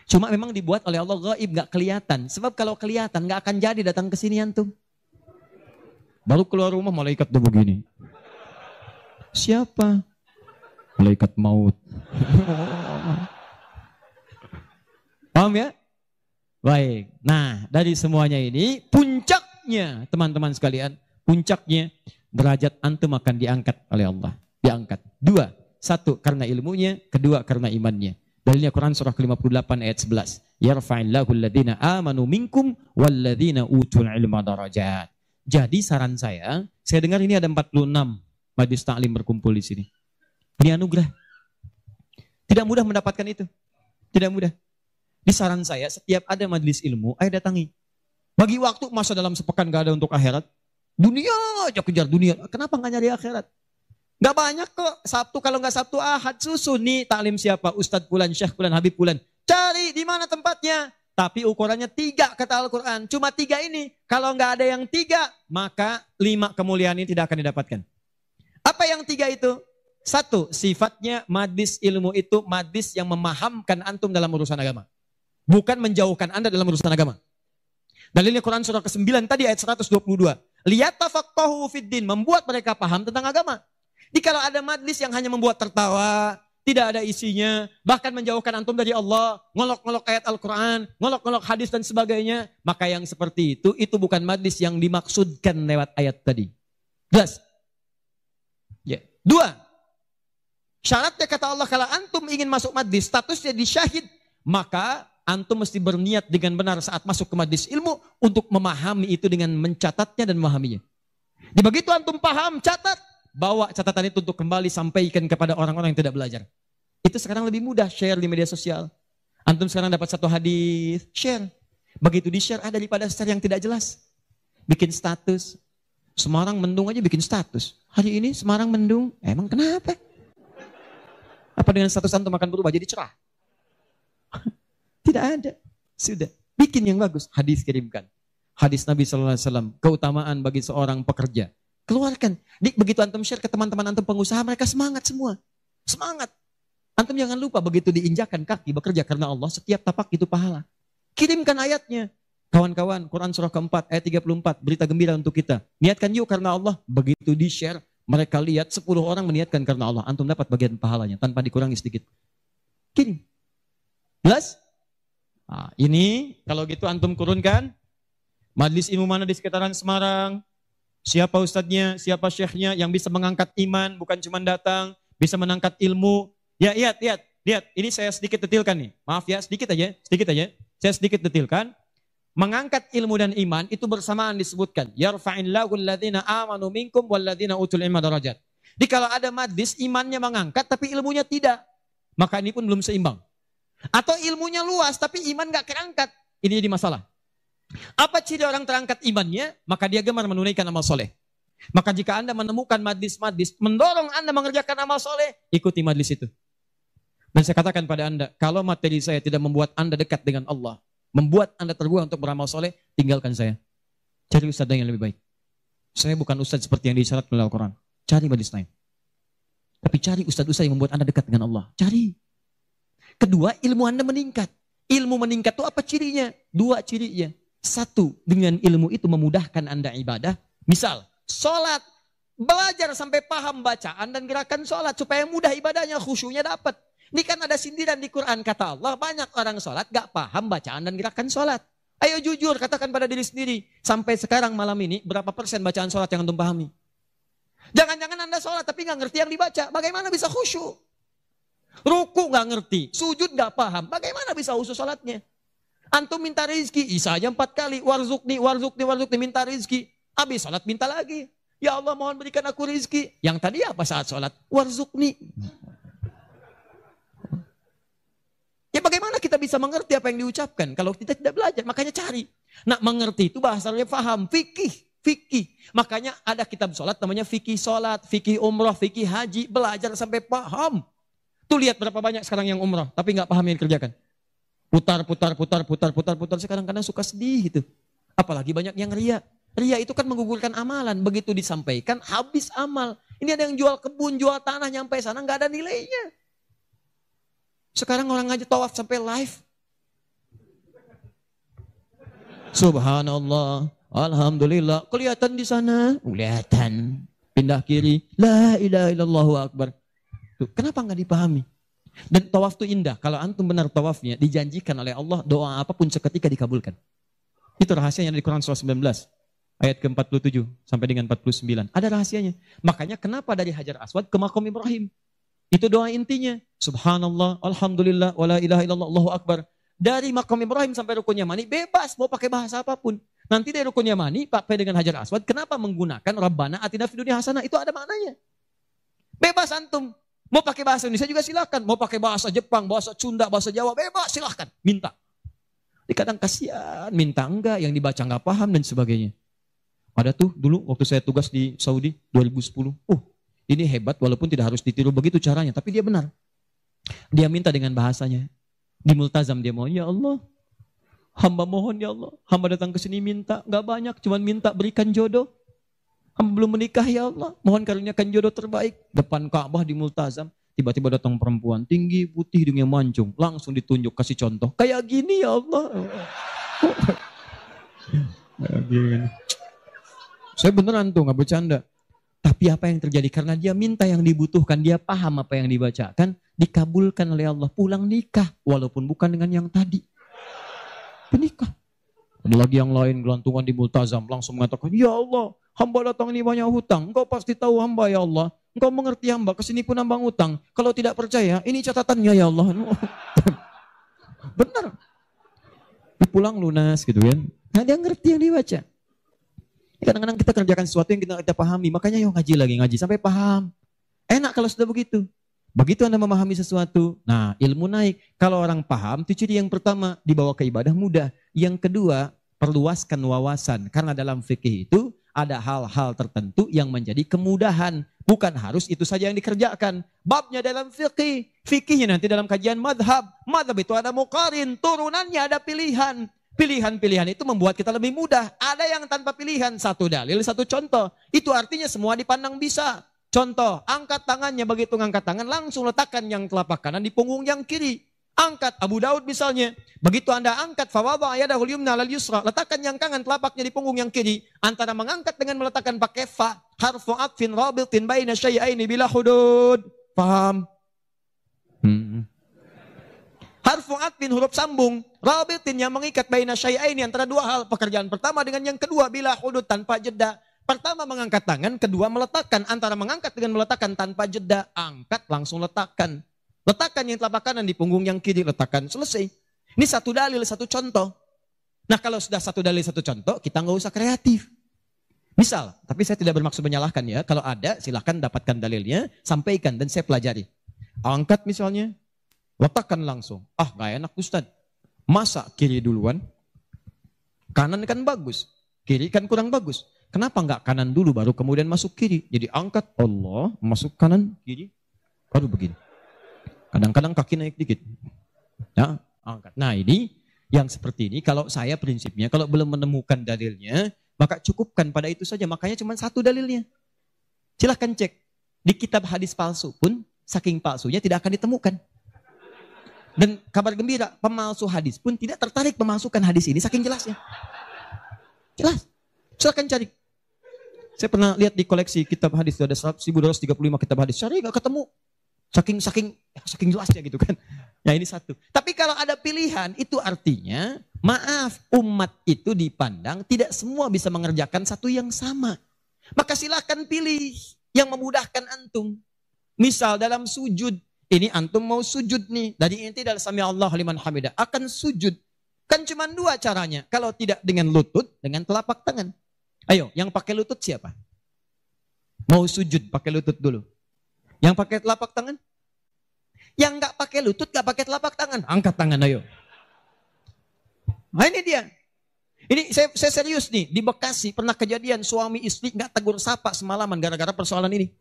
Cuma memang dibuat oleh Allah gaib, gak kelihatan. Sebab kalau kelihatan, gak akan jadi datang ke sini antum. Baru keluar rumah, malaikat udah begini. Siapa? Malaikat maut. Paham ya? Baik. Nah, dari semuanya ini, puncaknya teman-teman sekalian, puncaknya derajat antum akan diangkat oleh Allah. Diangkat. 2. 1 karena ilmunya, kedua karena imannya. Dalilnya Quran surah ke-58 ayat 11. Yarfa'illahu alladhina amanu minkum walladhina utul ilma darajat. Jadi saran saya dengar ini ada 46 majlis ta'lim berkumpul di sini. Ini anugerah. Tidak mudah mendapatkan itu. Tidak mudah. Di saran saya, setiap ada majelis ilmu, ayo datangi. Bagi waktu, masa dalam sepekan gak ada untuk akhirat. Dunia aja kejar dunia. Kenapa gak nyari akhirat? Gak banyak kok. Sabtu, kalau gak Sabtu, Ahad, susun. Nih taklim siapa? Ustadz Fulan, Syekh Fulan, Habib Fulan. Cari di mana tempatnya. Tapi ukurannya 3 kata Al-Quran. Cuma 3 ini. Kalau gak ada yang 3, maka 5 kemuliaan ini tidak akan didapatkan. Apa yang 3 itu? 1, sifatnya majlis ilmu itu majlis yang memahamkan antum dalam urusan agama. Bukan menjauhkan Anda dalam urusan agama. Dalilnya Quran surah ke-9 tadi ayat 122. Liyatafaqahu fiddin, membuat mereka paham tentang agama. Jadi kalau ada majlis yang hanya membuat tertawa, tidak ada isinya, bahkan menjauhkan antum dari Allah, ngolok-ngolok ayat Al-Quran, ngolok-ngolok hadis dan sebagainya, maka yang seperti itu bukan majlis yang dimaksudkan lewat ayat tadi. Jelas? Ya. 2. Syaratnya kata Allah, kalau antum ingin masuk majlis, statusnya di syahid, maka antum mesti berniat dengan benar saat masuk ke majlis ilmu untuk memahami itu dengan mencatatnya dan memahaminya. Di begitu antum paham, catat, bawa catatan itu untuk kembali sampaikan kepada orang-orang yang tidak belajar. Itu sekarang lebih mudah, share di media sosial. Antum sekarang dapat satu hadis, share. Begitu di-share ada daripada share yang tidak jelas. Bikin status. Semarang mendung aja bikin status. Hari ini Semarang mendung, emang kenapa? Apa dengan status antum akan berubah jadi cerah? Tidak ada. Sudah. Bikin yang bagus. Hadis kirimkan. Hadis Nabi SAW. Keutamaan bagi seorang pekerja. Keluarkan. Begitu antum share ke teman-teman antum pengusaha, mereka semangat semua. Semangat. Antum jangan lupa begitu diinjakan kaki bekerja karena Allah, setiap tapak itu pahala. Kirimkan ayatnya. Kawan-kawan, Quran surah keempat, ayat 34. Berita gembira untuk kita. Niatkan yuk karena Allah. Begitu di-share, mereka lihat 10 orang meniatkan karena Allah. Antum dapat bagian pahalanya tanpa dikurangi sedikit. Kirim. Jelas? Nah, ini kalau gitu antum kurunkan majlis ilmu mana di sekitaran Semarang, siapa ustadznya, siapa syekhnya yang bisa mengangkat iman, bukan cuma datang, bisa mengangkat ilmu. Ya, lihat. Ini saya sedikit detilkan nih. Maaf ya, sedikit aja. Saya sedikit detilkan. Mengangkat ilmu dan iman itu bersamaan disebutkan. Yarfa'illahu alladhina amanu minkum walladhina utul ilma darajat. Jadi kalau ada majlis imannya mengangkat tapi ilmunya tidak, maka ini pun belum seimbang. Atau ilmunya luas tapi iman gak terangkat. Ini jadi masalah. Apa ciri orang terangkat imannya? Maka dia gemar menunaikan amal soleh. Maka jika Anda menemukan majlis-majlis mendorong Anda mengerjakan amal soleh, ikuti majlis itu. Dan saya katakan pada Anda, kalau materi saya tidak membuat Anda dekat dengan Allah, membuat Anda terbuka untuk beramal soleh, tinggalkan saya. Cari ustadz yang lebih baik. Saya bukan ustadz seperti yang disyaratkan oleh Al-Quran. Cari majlis lain. Tapi cari ustadz-ustadz yang membuat Anda dekat dengan Allah. Cari. Kedua, ilmu Anda meningkat. Ilmu meningkat itu apa cirinya? 2 cirinya. 1, dengan ilmu itu memudahkan Anda ibadah. Misal, sholat. Belajar sampai paham bacaan dan gerakan sholat. Supaya mudah ibadahnya, khusyunya dapat. Ini kan ada sindiran di Quran. Kata Allah, banyak orang sholat gak paham bacaan dan gerakan sholat. Ayo jujur, katakan pada diri sendiri. Sampai sekarang malam ini, berapa persen bacaan sholat yang antum pahami? Jangan-jangan Anda sholat tapi gak ngerti yang dibaca. Bagaimana bisa khusyuk? Ruku gak ngerti, sujud gak paham, bagaimana bisa khusyuk sholatnya? Antum minta rezeki, Isa aja 4 kali, warzukni, minta rezeki. Habis sholat minta lagi. Ya Allah mohon berikan aku rezeki. Yang tadi apa saat sholat? Warzukni. Ya bagaimana kita bisa mengerti apa yang diucapkan kalau kita tidak belajar? Makanya cari. Nah mengerti itu bahasanya paham, fikih. Makanya ada kitab sholat namanya fikih sholat, fikih umrah, fikih haji. Belajar sampai paham. Tuh lihat berapa banyak sekarang yang umrah, tapi nggak paham yang dikerjakan. Putar. Sekarang kadang suka sedih gitu. Apalagi banyak yang ria. Ria itu kan menggugurkan amalan. Begitu disampaikan, habis amal. Ini ada yang jual kebun, jual tanah, nyampe sana nggak ada nilainya. Sekarang orang aja tawaf sampai live. Subhanallah, alhamdulillah. Kelihatan di sana, kelihatan. Pindah kiri, la ilaha illallahu akbar. Kenapa nggak dipahami? Dan tawaf itu indah. Kalau antum benar tawafnya, dijanjikan oleh Allah doa apapun seketika dikabulkan. Itu rahasianya di Quran surah 19 ayat ke-47 sampai dengan 49. Ada rahasianya. Makanya kenapa dari Hajar Aswad ke Maqam Ibrahim? Itu doa intinya. Subhanallah, alhamdulillah, wala ilaha illallah, Allahu akbar. Dari Maqam Ibrahim sampai Rukun Yamani bebas mau pakai bahasa apapun. Nanti dari Rukun Yamani pakai dengan Hajar Aswad. Kenapa menggunakan Rabbana atina fid dunya hasanah? Itu ada maknanya. Bebas antum. Mau pakai bahasa Indonesia juga silakan. Mau pakai bahasa Jepang, bahasa Sunda, bahasa Jawa, bebas silakan. Minta. Kadang kasihan, minta enggak, yang dibaca enggak paham dan sebagainya. Ada tuh dulu waktu saya tugas di Saudi 2010. Ini hebat walaupun tidak harus ditiru begitu caranya, tapi dia benar. Dia minta dengan bahasanya. Di multazam dia mau, ya Allah, hamba mohon ya Allah, hamba datang ke sini minta, enggak banyak, cuman minta berikan jodoh. Hamba belum menikah ya Allah, mohon karuniakan jodoh terbaik. Depan Ka'bah di multazam, tiba-tiba datang perempuan tinggi, putih, hidungnya mancung, langsung ditunjuk kasih contoh. Kayak gini ya Allah. Saya beneran tuh nggak bercanda. Tapi apa yang terjadi? Karena dia minta yang dibutuhkan, dia paham apa yang dibacakan, dikabulkan oleh Allah. Pulang nikah, walaupun bukan dengan yang tadi. Menikah. Ada lagi yang lain, gelantungan di multazam, langsung mengatakan, ya Allah, hamba datang ini banyak hutang. Engkau pasti tahu hamba ya Allah. Engkau mengerti hamba, kesini pun hamba ngutang. Kalau tidak percaya, ini catatannya ya Allah. Benar. Pulang lunas gitu kan. Nah, dia ngerti yang dibaca. Kadang-kadang kita kerjakan sesuatu yang kita pahami. Makanya yuk ngaji sampai paham. Enak kalau sudah begitu. Begitu Anda memahami sesuatu, nah ilmu naik. Kalau orang paham, itu ciri yang pertama, dibawa ke ibadah mudah. Yang kedua, perluaskan wawasan. Karena dalam fikih itu ada hal-hal tertentu yang menjadi kemudahan. Bukan harus itu saja yang dikerjakan. Babnya dalam fikih. Fikihnya nanti dalam kajian madhab. Madhab itu ada muqarin, turunannya ada pilihan. Pilihan-pilihan itu membuat kita lebih mudah. Ada yang tanpa pilihan, satu dalil, satu contoh. Itu artinya semua dipandang bisa. Contoh, angkat tangannya, begitu ngangkat tangan langsung letakkan yang telapak kanan di punggung yang kiri. Angkat Abu Daud misalnya. Begitu Anda angkat, fawadha yadahul yumna lal yusra, letakkan yang kanan telapaknya di punggung yang kiri. Antara mengangkat dengan meletakkan pakai fa, harfu atfin rabitin baina syai'aini bila hudud. Paham? Harfu atfin huruf sambung, rabitin yang mengikat baina syai'aini antara dua hal. Pekerjaan pertama dengan yang kedua bila hudud tanpa jeda. Pertama mengangkat tangan, kedua meletakkan. Antara mengangkat dengan meletakkan tanpa jeda, angkat langsung letakkan. Letakkan yang telapak kanan di punggung yang kiri, letakkan, selesai. Ini satu dalil, satu contoh. Nah kalau sudah satu dalil, satu contoh, kita nggak usah kreatif. Misal, tapi saya tidak bermaksud menyalahkan ya. Kalau ada, silahkan dapatkan dalilnya, sampaikan dan saya pelajari. Angkat misalnya, letakkan langsung. Ah nggak enak Ustaz. Masa kiri duluan? Kanan kan bagus, kiri kan kurang bagus. Kenapa nggak kanan dulu baru kemudian masuk kiri? Jadi angkat Allah, masuk kanan, kiri, baru begini. Kadang-kadang kaki naik dikit. Ya, angkat. Nah ini, yang seperti ini, kalau saya prinsipnya, kalau belum menemukan dalilnya, maka cukupkan pada itu saja. Makanya cuma satu dalilnya. Silahkan cek. Di kitab hadis palsu pun, saking palsunya tidak akan ditemukan. Dan kabar gembira, pemalsu hadis pun tidak tertarik memasukkan hadis ini, saking jelasnya. Jelas. Silahkan cari. Saya pernah lihat di koleksi kitab hadis itu ada 1235 kitab hadis. Cari nggak ketemu. Saking jelasnya gitu kan. Ya ini satu. Tapi kalau ada pilihan itu artinya maaf umat itu dipandang tidak semua bisa mengerjakan satu yang sama. Maka silakan pilih yang memudahkan antum. Misal dalam sujud. Ini antum mau sujud nih. Dari inti dalam sami Allah liman hamidah. Akan sujud. Kan cuma dua caranya. Kalau tidak dengan lutut, dengan telapak tangan. Ayo, yang pakai lutut siapa? Mau sujud pakai lutut dulu. Yang pakai telapak tangan? Yang nggak pakai lutut, nggak pakai telapak tangan. Angkat tangan, ayo. Nah ini dia. Ini saya serius nih. Di Bekasi pernah kejadian suami istri nggak tegur sapa semalaman gara-gara persoalan ini.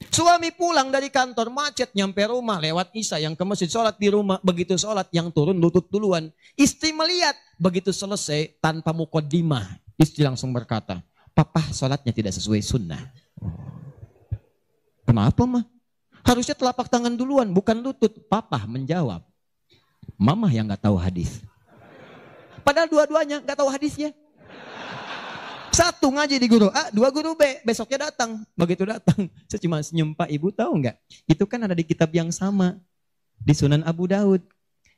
Suami pulang dari kantor macet nyampe rumah lewat isya yang ke masjid sholat di rumah. Begitu sholat yang turun lutut duluan. Istri melihat begitu selesai tanpa muqaddimah. Istri langsung berkata, papa sholatnya tidak sesuai sunnah. Kenapa mah? Harusnya telapak tangan duluan bukan lutut. Papa menjawab, mama yang gak tahu hadis. Padahal dua-duanya gak tahu hadisnya. Satu ngaji di guru A, dua guru B. Besoknya datang. Begitu datang, saya cuma senyum, Pak Ibu tahu nggak? Itu kan ada di kitab yang sama. Di Sunan Abu Daud.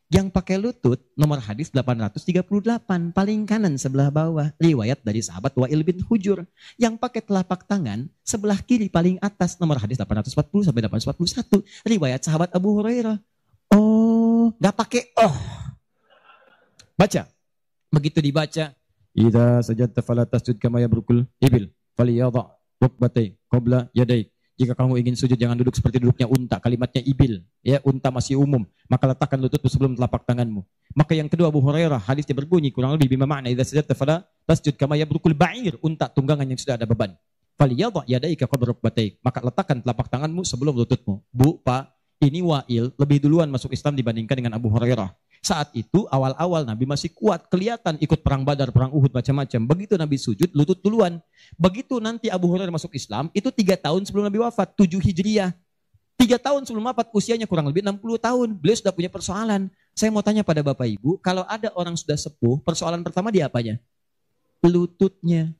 Yang pakai lutut, nomor hadis 838. Paling kanan sebelah bawah. Riwayat dari sahabat Wa'il bin Hujur. Yang pakai telapak tangan, sebelah kiri paling atas. Nomor hadis 840 sampai 841. Riwayat sahabat Abu Hurairah. Oh, nggak pakai oh. Baca. Begitu dibaca. Idza sajadta fala tasjud kama yabrukul ibil falyadha rukbatai qabla yadai. Jika kamu ingin sujud jangan duduk seperti duduknya unta. Kalimatnya ibil, ya unta masih umum. Maka letakkan lututmu sebelum telapak tanganmu. Maka yang kedua Abu Hurairah hadisnya berbunyi kurang lebih bima makna idza sajadta fala tasjud kama yabrukul ba'ir, unta tunggangan yang sudah ada beban. Falyadha yadaika qabla rukbatai. Maka letakkan telapak tanganmu sebelum lututmu. Bu, Pak, ini Wa'il lebih duluan masuk Islam dibandingkan dengan Abu Hurairah. Saat itu awal-awal Nabi masih kuat, kelihatan ikut perang Badar, perang Uhud macam-macam. Begitu Nabi sujud, lutut duluan. Begitu nanti Abu Hurairah masuk Islam, itu 3 tahun sebelum Nabi wafat, 7 Hijriah. 3 tahun sebelum wafat, usianya kurang lebih 60 tahun. Beliau sudah punya persoalan. Saya mau tanya pada Bapak Ibu, kalau ada orang sudah sepuh, persoalan pertama dia apanya? Lututnya.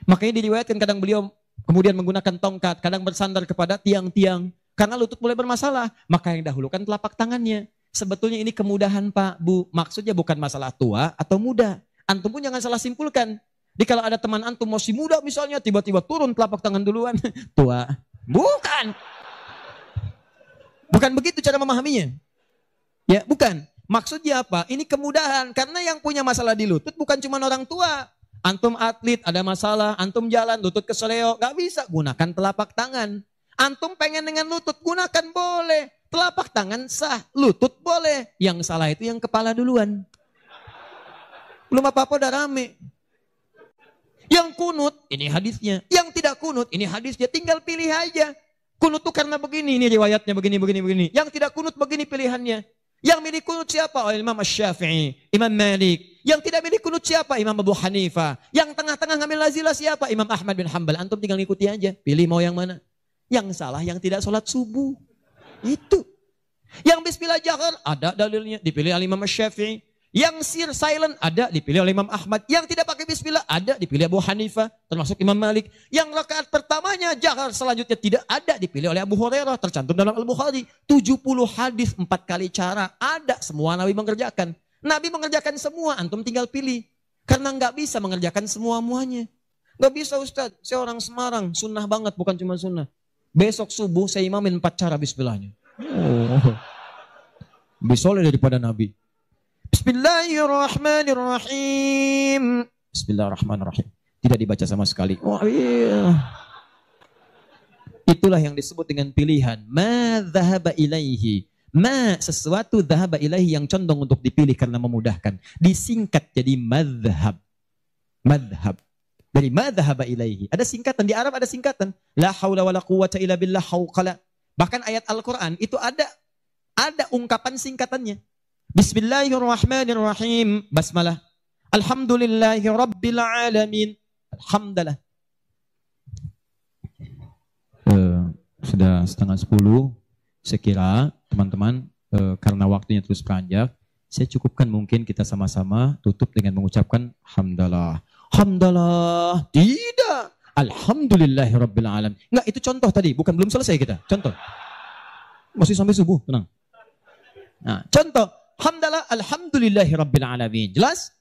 Makanya diriwayatkan kadang beliau Kemudian menggunakan tongkat, kadang bersandar kepada tiang-tiang. Karena lutut mulai bermasalah, maka yang dahulukan telapak tangannya. Sebetulnya ini kemudahan Pak, Bu. Maksudnya bukan masalah tua atau muda. Antum pun jangan salah simpulkan. Jadi kalau ada teman antum masih muda misalnya, tiba-tiba turun telapak tangan duluan. Tua. Bukan. Bukan begitu cara memahaminya. Ya, bukan. Maksudnya apa? Ini kemudahan. Karena yang punya masalah di lutut bukan cuma orang tua. Antum atlet, ada masalah. Antum jalan, lutut keseleo. Gak bisa. Gunakan telapak tangan. Antum pengen dengan lutut, gunakan boleh. Telapak tangan sah, lutut boleh. Yang salah itu yang kepala duluan. Belum apa-apa udah rame. Yang kunut, ini hadisnya. Yang tidak kunut, ini hadisnya. Tinggal pilih aja. Kunut tuh karena begini, ini riwayatnya begini. Yang tidak kunut begini pilihannya. Yang milih kunut siapa? Oh, Imam Asy-Syafi'i, Imam Malik. Yang tidak milih kunut siapa? Imam Abu Hanifah. Yang tengah-tengah ngambil lazilah siapa? Imam Ahmad bin Hanbal. Antum tinggal ngikuti aja. Pilih mau yang mana. Yang salah yang tidak sholat subuh. Itu. Yang bismillah jahar, ada dalilnya. Dipilih oleh Imam Asy-Syafi'i. Yang sir silent ada dipilih oleh Imam Ahmad. Yang tidak pakai bismillah ada dipilih Abu Hanifah, termasuk Imam Malik. Yang rakaat pertamanya jahar, selanjutnya tidak ada dipilih oleh Abu Hurairah, tercantum dalam Al-Bukhari. 70 hadis 4 kali cara ada, semua Nabi mengerjakan. Nabi mengerjakan semua, antum tinggal pilih. Karena nggak bisa mengerjakan semua-muanya. Nggak bisa Ustaz, saya orang Semarang, sunnah banget bukan cuma sunnah. Besok subuh saya imamin 4 cara bismillahnya. Oh. Lebih soleh daripada Nabi. Bismillahirrahmanirrahim. Bismillahirrahmanirrahim. Tidak dibaca sama sekali. Oh iya. Itulah yang disebut dengan pilihan. Ma dhahaba ilaihi. Ma sesuatu dhahaba ilaihi yang condong untuk dipilih karena memudahkan. Disingkat jadi madhab. Madhab. Dari ma dhahaba ilaihi. Ada singkatan. Di Arab ada singkatan. La hawla wa la quwwata illa billah hawqala. Bahkan ayat Al-Quran itu ada ungkapan singkatannya. Bismillahirrahmanirrahim. Basmalah. Alhamdulillahi rabbil alamin. Alhamdulillah. Sudah 9:30. Saya kira teman-teman karena waktunya terus beranjak, saya cukupkan mungkin kita sama-sama tutup dengan mengucapkan hamdalah. Hamdalah. Tidak. Alhamdulillahi rabbil alamin. Enggak, itu contoh tadi, bukan belum selesai kita. Contoh. Masih sampai subuh, tenang. Nah, contoh. Hamdalah, alhamdulillahi rabbil alamin. Jelas?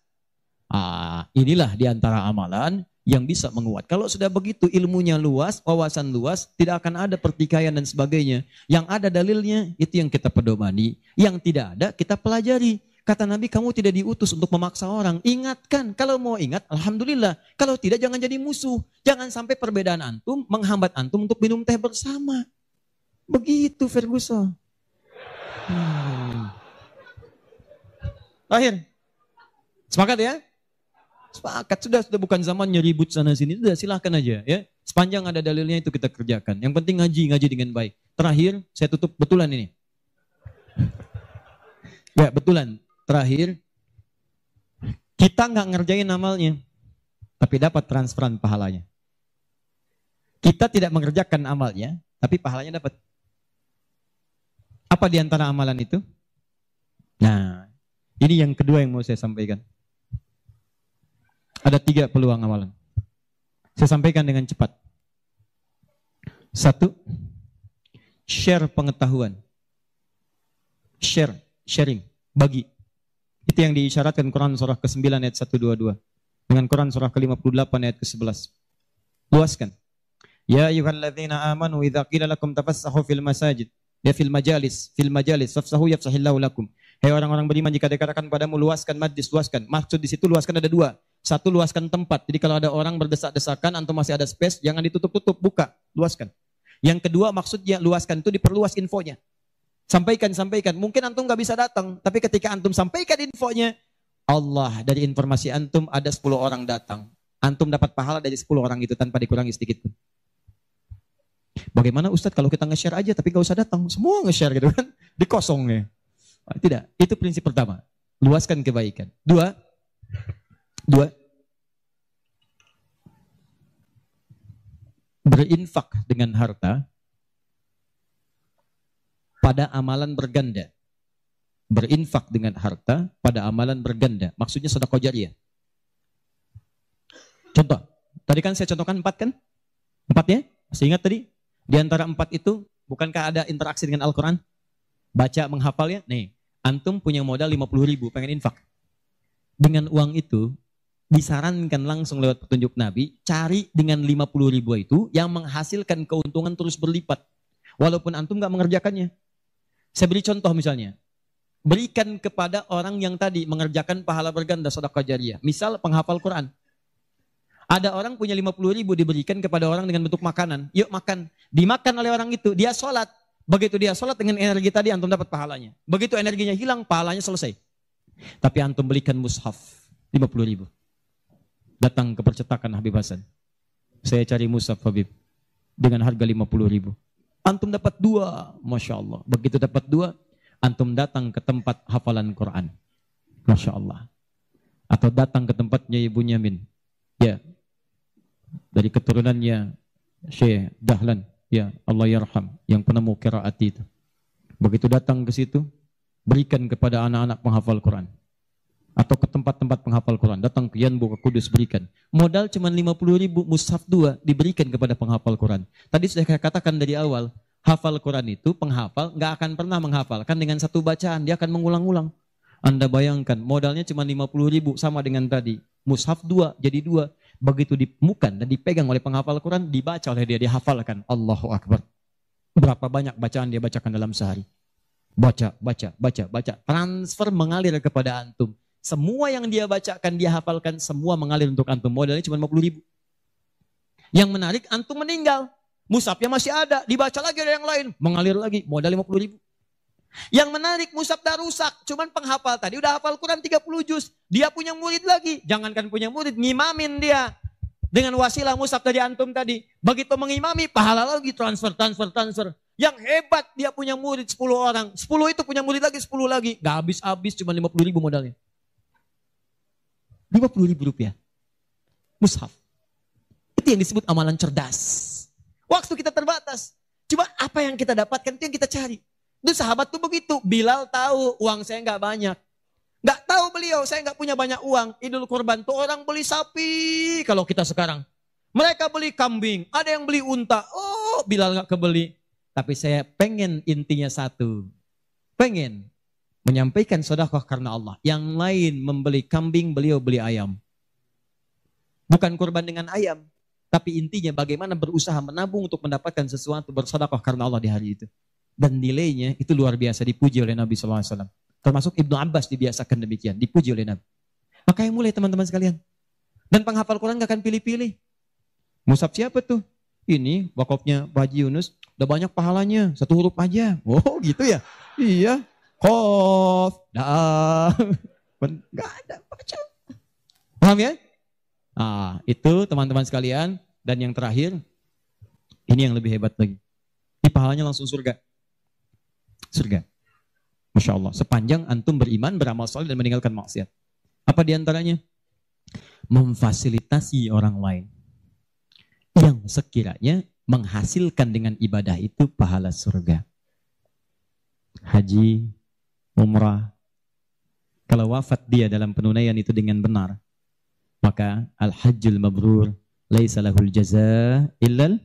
Inilah diantara amalan yang bisa menguat. Kalau sudah begitu ilmunya luas, wawasan luas, tidak akan ada pertikaian dan sebagainya. Yang ada dalilnya, itu yang kita pedomani. Yang tidak ada, kita pelajari. Kata Nabi, kamu tidak diutus untuk memaksa orang. Ingatkan, kalau mau ingat, alhamdulillah. Kalau tidak, jangan jadi musuh. Jangan sampai perbedaan antum menghambat antum untuk minum teh bersama. Begitu Ferguson. Akhir. Sepakat ya? Sepakat. Sudah bukan zamannya ribut sana sini. Sudah silahkan aja ya. Sepanjang ada dalilnya itu kita kerjakan. Yang penting ngaji dengan baik. Terakhir, saya tutup betulan ini. Ya betulan. Terakhir, kita nggak ngerjain amalnya, tapi dapat transferan pahalanya. Kita tidak mengerjakan amalnya, tapi pahalanya dapat. Apa di antara amalan itu? Nah, ini yang kedua yang mau saya sampaikan. Ada 3 peluang amalan. Saya sampaikan dengan cepat. 1, share pengetahuan. Sharing, bagi. Itu yang diisyaratkan Quran surah ke-9 ayat 122. Dengan Quran surah ke-58 ayat ke-11. Luaskan. Ya ayyuhalladzina amanu idza qila lakum tafassahu fil masajid. Ya fil majalis, fafsahu yafsahillahu lakum. Hai orang-orang beriman, jika dikatakan padamu luaskan majlis, luaskan. Maksud di situ luaskan ada 2. 1, luaskan tempat. Jadi kalau ada orang berdesak-desakan, antum masih ada space, jangan ditutup-tutup, buka, luaskan. Yang kedua maksudnya luaskan itu diperluas infonya. Sampaikan. Mungkin antum nggak bisa datang, tapi ketika antum sampaikan infonya, Allah dari informasi antum ada 10 orang datang. Antum dapat pahala dari 10 orang itu tanpa dikurangi sedikit pun. Bagaimana Ustadz kalau kita nge-share aja tapi nggak usah datang, semua nge-share gitu kan, dikosongnya. Tidak, itu prinsip pertama. Luaskan kebaikan. 2, berinfak dengan harta pada amalan berganda. Berinfak dengan harta pada amalan berganda. Maksudnya sedekah jariyah. Contoh, tadi kan saya contohkan 4 kan? 4 ya? Masih ingat tadi? Di antara 4 itu, bukankah ada interaksi dengan Al-Quran? Baca, menghafal ya? Nih, antum punya modal 50.000, pengen infak. Dengan uang itu, disarankan langsung lewat petunjuk Nabi, cari dengan 50.000 itu yang menghasilkan keuntungan terus berlipat. Walaupun antum gak mengerjakannya. Saya beri contoh misalnya. Berikan kepada orang yang tadi mengerjakan pahala berganda sedekah jariyah. Misal penghafal Quran. Ada orang punya 50.000 diberikan kepada orang dengan bentuk makanan. Yuk makan. Dimakan oleh orang itu. Dia sholat. Begitu dia sholat dengan energi tadi antum dapat pahalanya. Begitu energinya hilang pahalanya selesai. Tapi antum belikan mushaf 50.000. Datang ke percetakan Habib Hasan. Saya cari mushaf Habib. Dengan harga 50.000. Antum dapat 2. Masya Allah. Begitu dapat 2. Antum datang ke tempat hafalan Quran. Masya Allah. Atau datang ke tempatnya Ibu Nyamin. Ya. Dari keturunannya Syekh Dahlan. Ya, Allah yarham. Yang penemu qiraat itu. Begitu datang ke situ, berikan kepada anak-anak penghafal Quran. Atau ke tempat-tempat penghafal Quran. Datang ke Yanbu, ke Kudus, berikan. Modal cuma 50.000, mushaf 2 diberikan kepada penghafal Quran. Tadi sudah saya katakan dari awal, hafal Quran itu penghafal nggak akan pernah menghafalkan dengan satu bacaan, dia akan mengulang-ulang. Anda bayangkan modalnya cuma 50.000 sama dengan tadi. Mushaf 2 jadi 2. Begitu dimukan dan dipegang oleh penghafal Quran, dibaca oleh dia, dihafalkan. Allahu Akbar. Berapa banyak bacaan dia bacakan dalam sehari? Baca. Transfer mengalir kepada antum. Semua yang dia bacakan, dia hafalkan, semua mengalir untuk antum. Modalnya cuma 50.000. Yang menarik, antum meninggal. Mushafnya masih ada, dibaca lagi ada yang lain. Mengalir lagi, modal 50.000. Yang menarik, mushaf dah rusak. Cuman penghafal tadi udah hafal Quran 30 juz. Dia punya murid lagi. Jangankan punya murid, ngimamin dia. Dengan wasilah mushaf dari antum tadi. Begitu mengimami, pahala lagi transfer. Yang hebat, dia punya murid 10 orang. 10 itu punya murid lagi, 10 lagi. Gak habis-habis, cuma 50.000 modalnya. 50.000 rupiah. Mushaf. Itu yang disebut amalan cerdas. Waktu kita terbatas. Coba apa yang kita dapatkan, itu yang kita cari. Itu sahabat tuh begitu. Bilal tahu uang saya nggak banyak. Nggak tahu beliau, saya nggak punya banyak uang. Idul Kurban tuh orang beli sapi. Kalau kita sekarang. Mereka beli kambing. Ada yang beli unta. Oh, Bilal nggak kebeli. Tapi saya pengen intinya satu. Pengen menyampaikan sedekah karena Allah. Yang lain membeli kambing, beliau beli ayam. Bukan kurban dengan ayam. Tapi intinya bagaimana berusaha menabung untuk mendapatkan sesuatu bersedekah karena Allah di hari itu. Dan nilainya itu luar biasa, dipuji oleh Nabi SAW. Termasuk Ibnu Abbas dibiasakan demikian, dipuji oleh Nabi. Makanya mulai teman-teman sekalian. Dan penghafal Quran gak akan pilih-pilih. Mushaf siapa tuh? Ini wakafnya Pak Haji Yunus, udah banyak pahalanya, 1 huruf aja. Oh gitu ya? Iya. Qaf, Daal. Gak ada, baca. Paham ya? Nah, itu teman-teman sekalian. Dan yang terakhir, ini yang lebih hebat lagi. Ini pahalanya langsung surga. Surga. Masya Allah. Sepanjang antum beriman, beramal saleh dan meninggalkan maksiat. Apa diantaranya? Memfasilitasi orang lain. Yang sekiranya menghasilkan dengan ibadah itu pahala surga. Haji, umrah. Kalau wafat dia dalam penunaian itu dengan benar. Maka al-hajjul mabrur. Laisa lahul jaza illal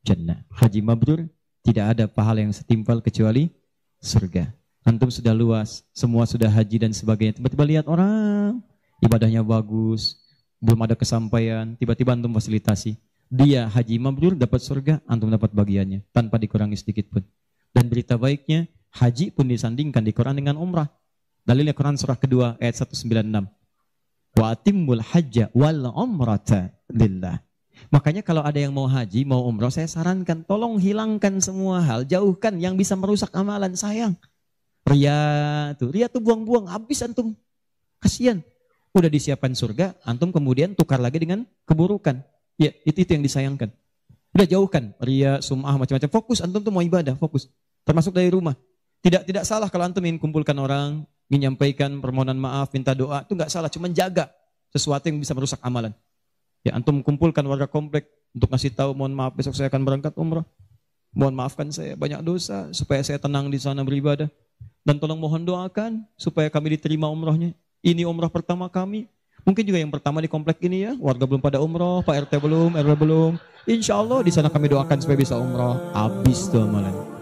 jannah. Haji mabrur. Tidak ada pahala yang setimpal kecuali surga. Antum sudah luas, semua sudah haji dan sebagainya. Tiba-tiba lihat orang, ibadahnya bagus, belum ada kesampaian, tiba-tiba antum fasilitasi. Dia haji mabrur dapat surga, antum dapat bagiannya, tanpa dikurangi sedikit pun. Dan berita baiknya, haji pun disandingkan di Quran dengan umrah. Dalilnya Quran surah kedua ayat 196. Wa atimmul hajja wal umrata lillah. Makanya kalau ada yang mau haji, mau umrah, saya sarankan tolong hilangkan semua hal, jauhkan yang bisa merusak amalan, sayang. Ria tuh buang-buang, habis antum. Kasihan. Udah disiapkan surga, antum kemudian tukar lagi dengan keburukan. Ya, itu yang disayangkan. Udah jauhkan ria, sum'ah, macam-macam. Fokus, antum tuh mau ibadah, fokus. Termasuk dari rumah. Tidak salah kalau antum ingin kumpulkan orang, ingin nyampaikan permohonan maaf, minta doa, itu nggak salah, cuma jaga sesuatu yang bisa merusak amalan. Ya, antum kumpulkan warga komplek untuk ngasih tahu, mohon maaf besok saya akan berangkat umrah. Mohon maafkan saya banyak dosa supaya saya tenang di sana beribadah. Dan tolong mohon doakan supaya kami diterima umrahnya. Ini umrah pertama kami. Mungkin juga yang pertama di komplek ini ya, warga belum pada umrah, Pak RT belum, RW belum. Insya Allah di sana kami doakan supaya bisa umroh. Habis tuh amalan.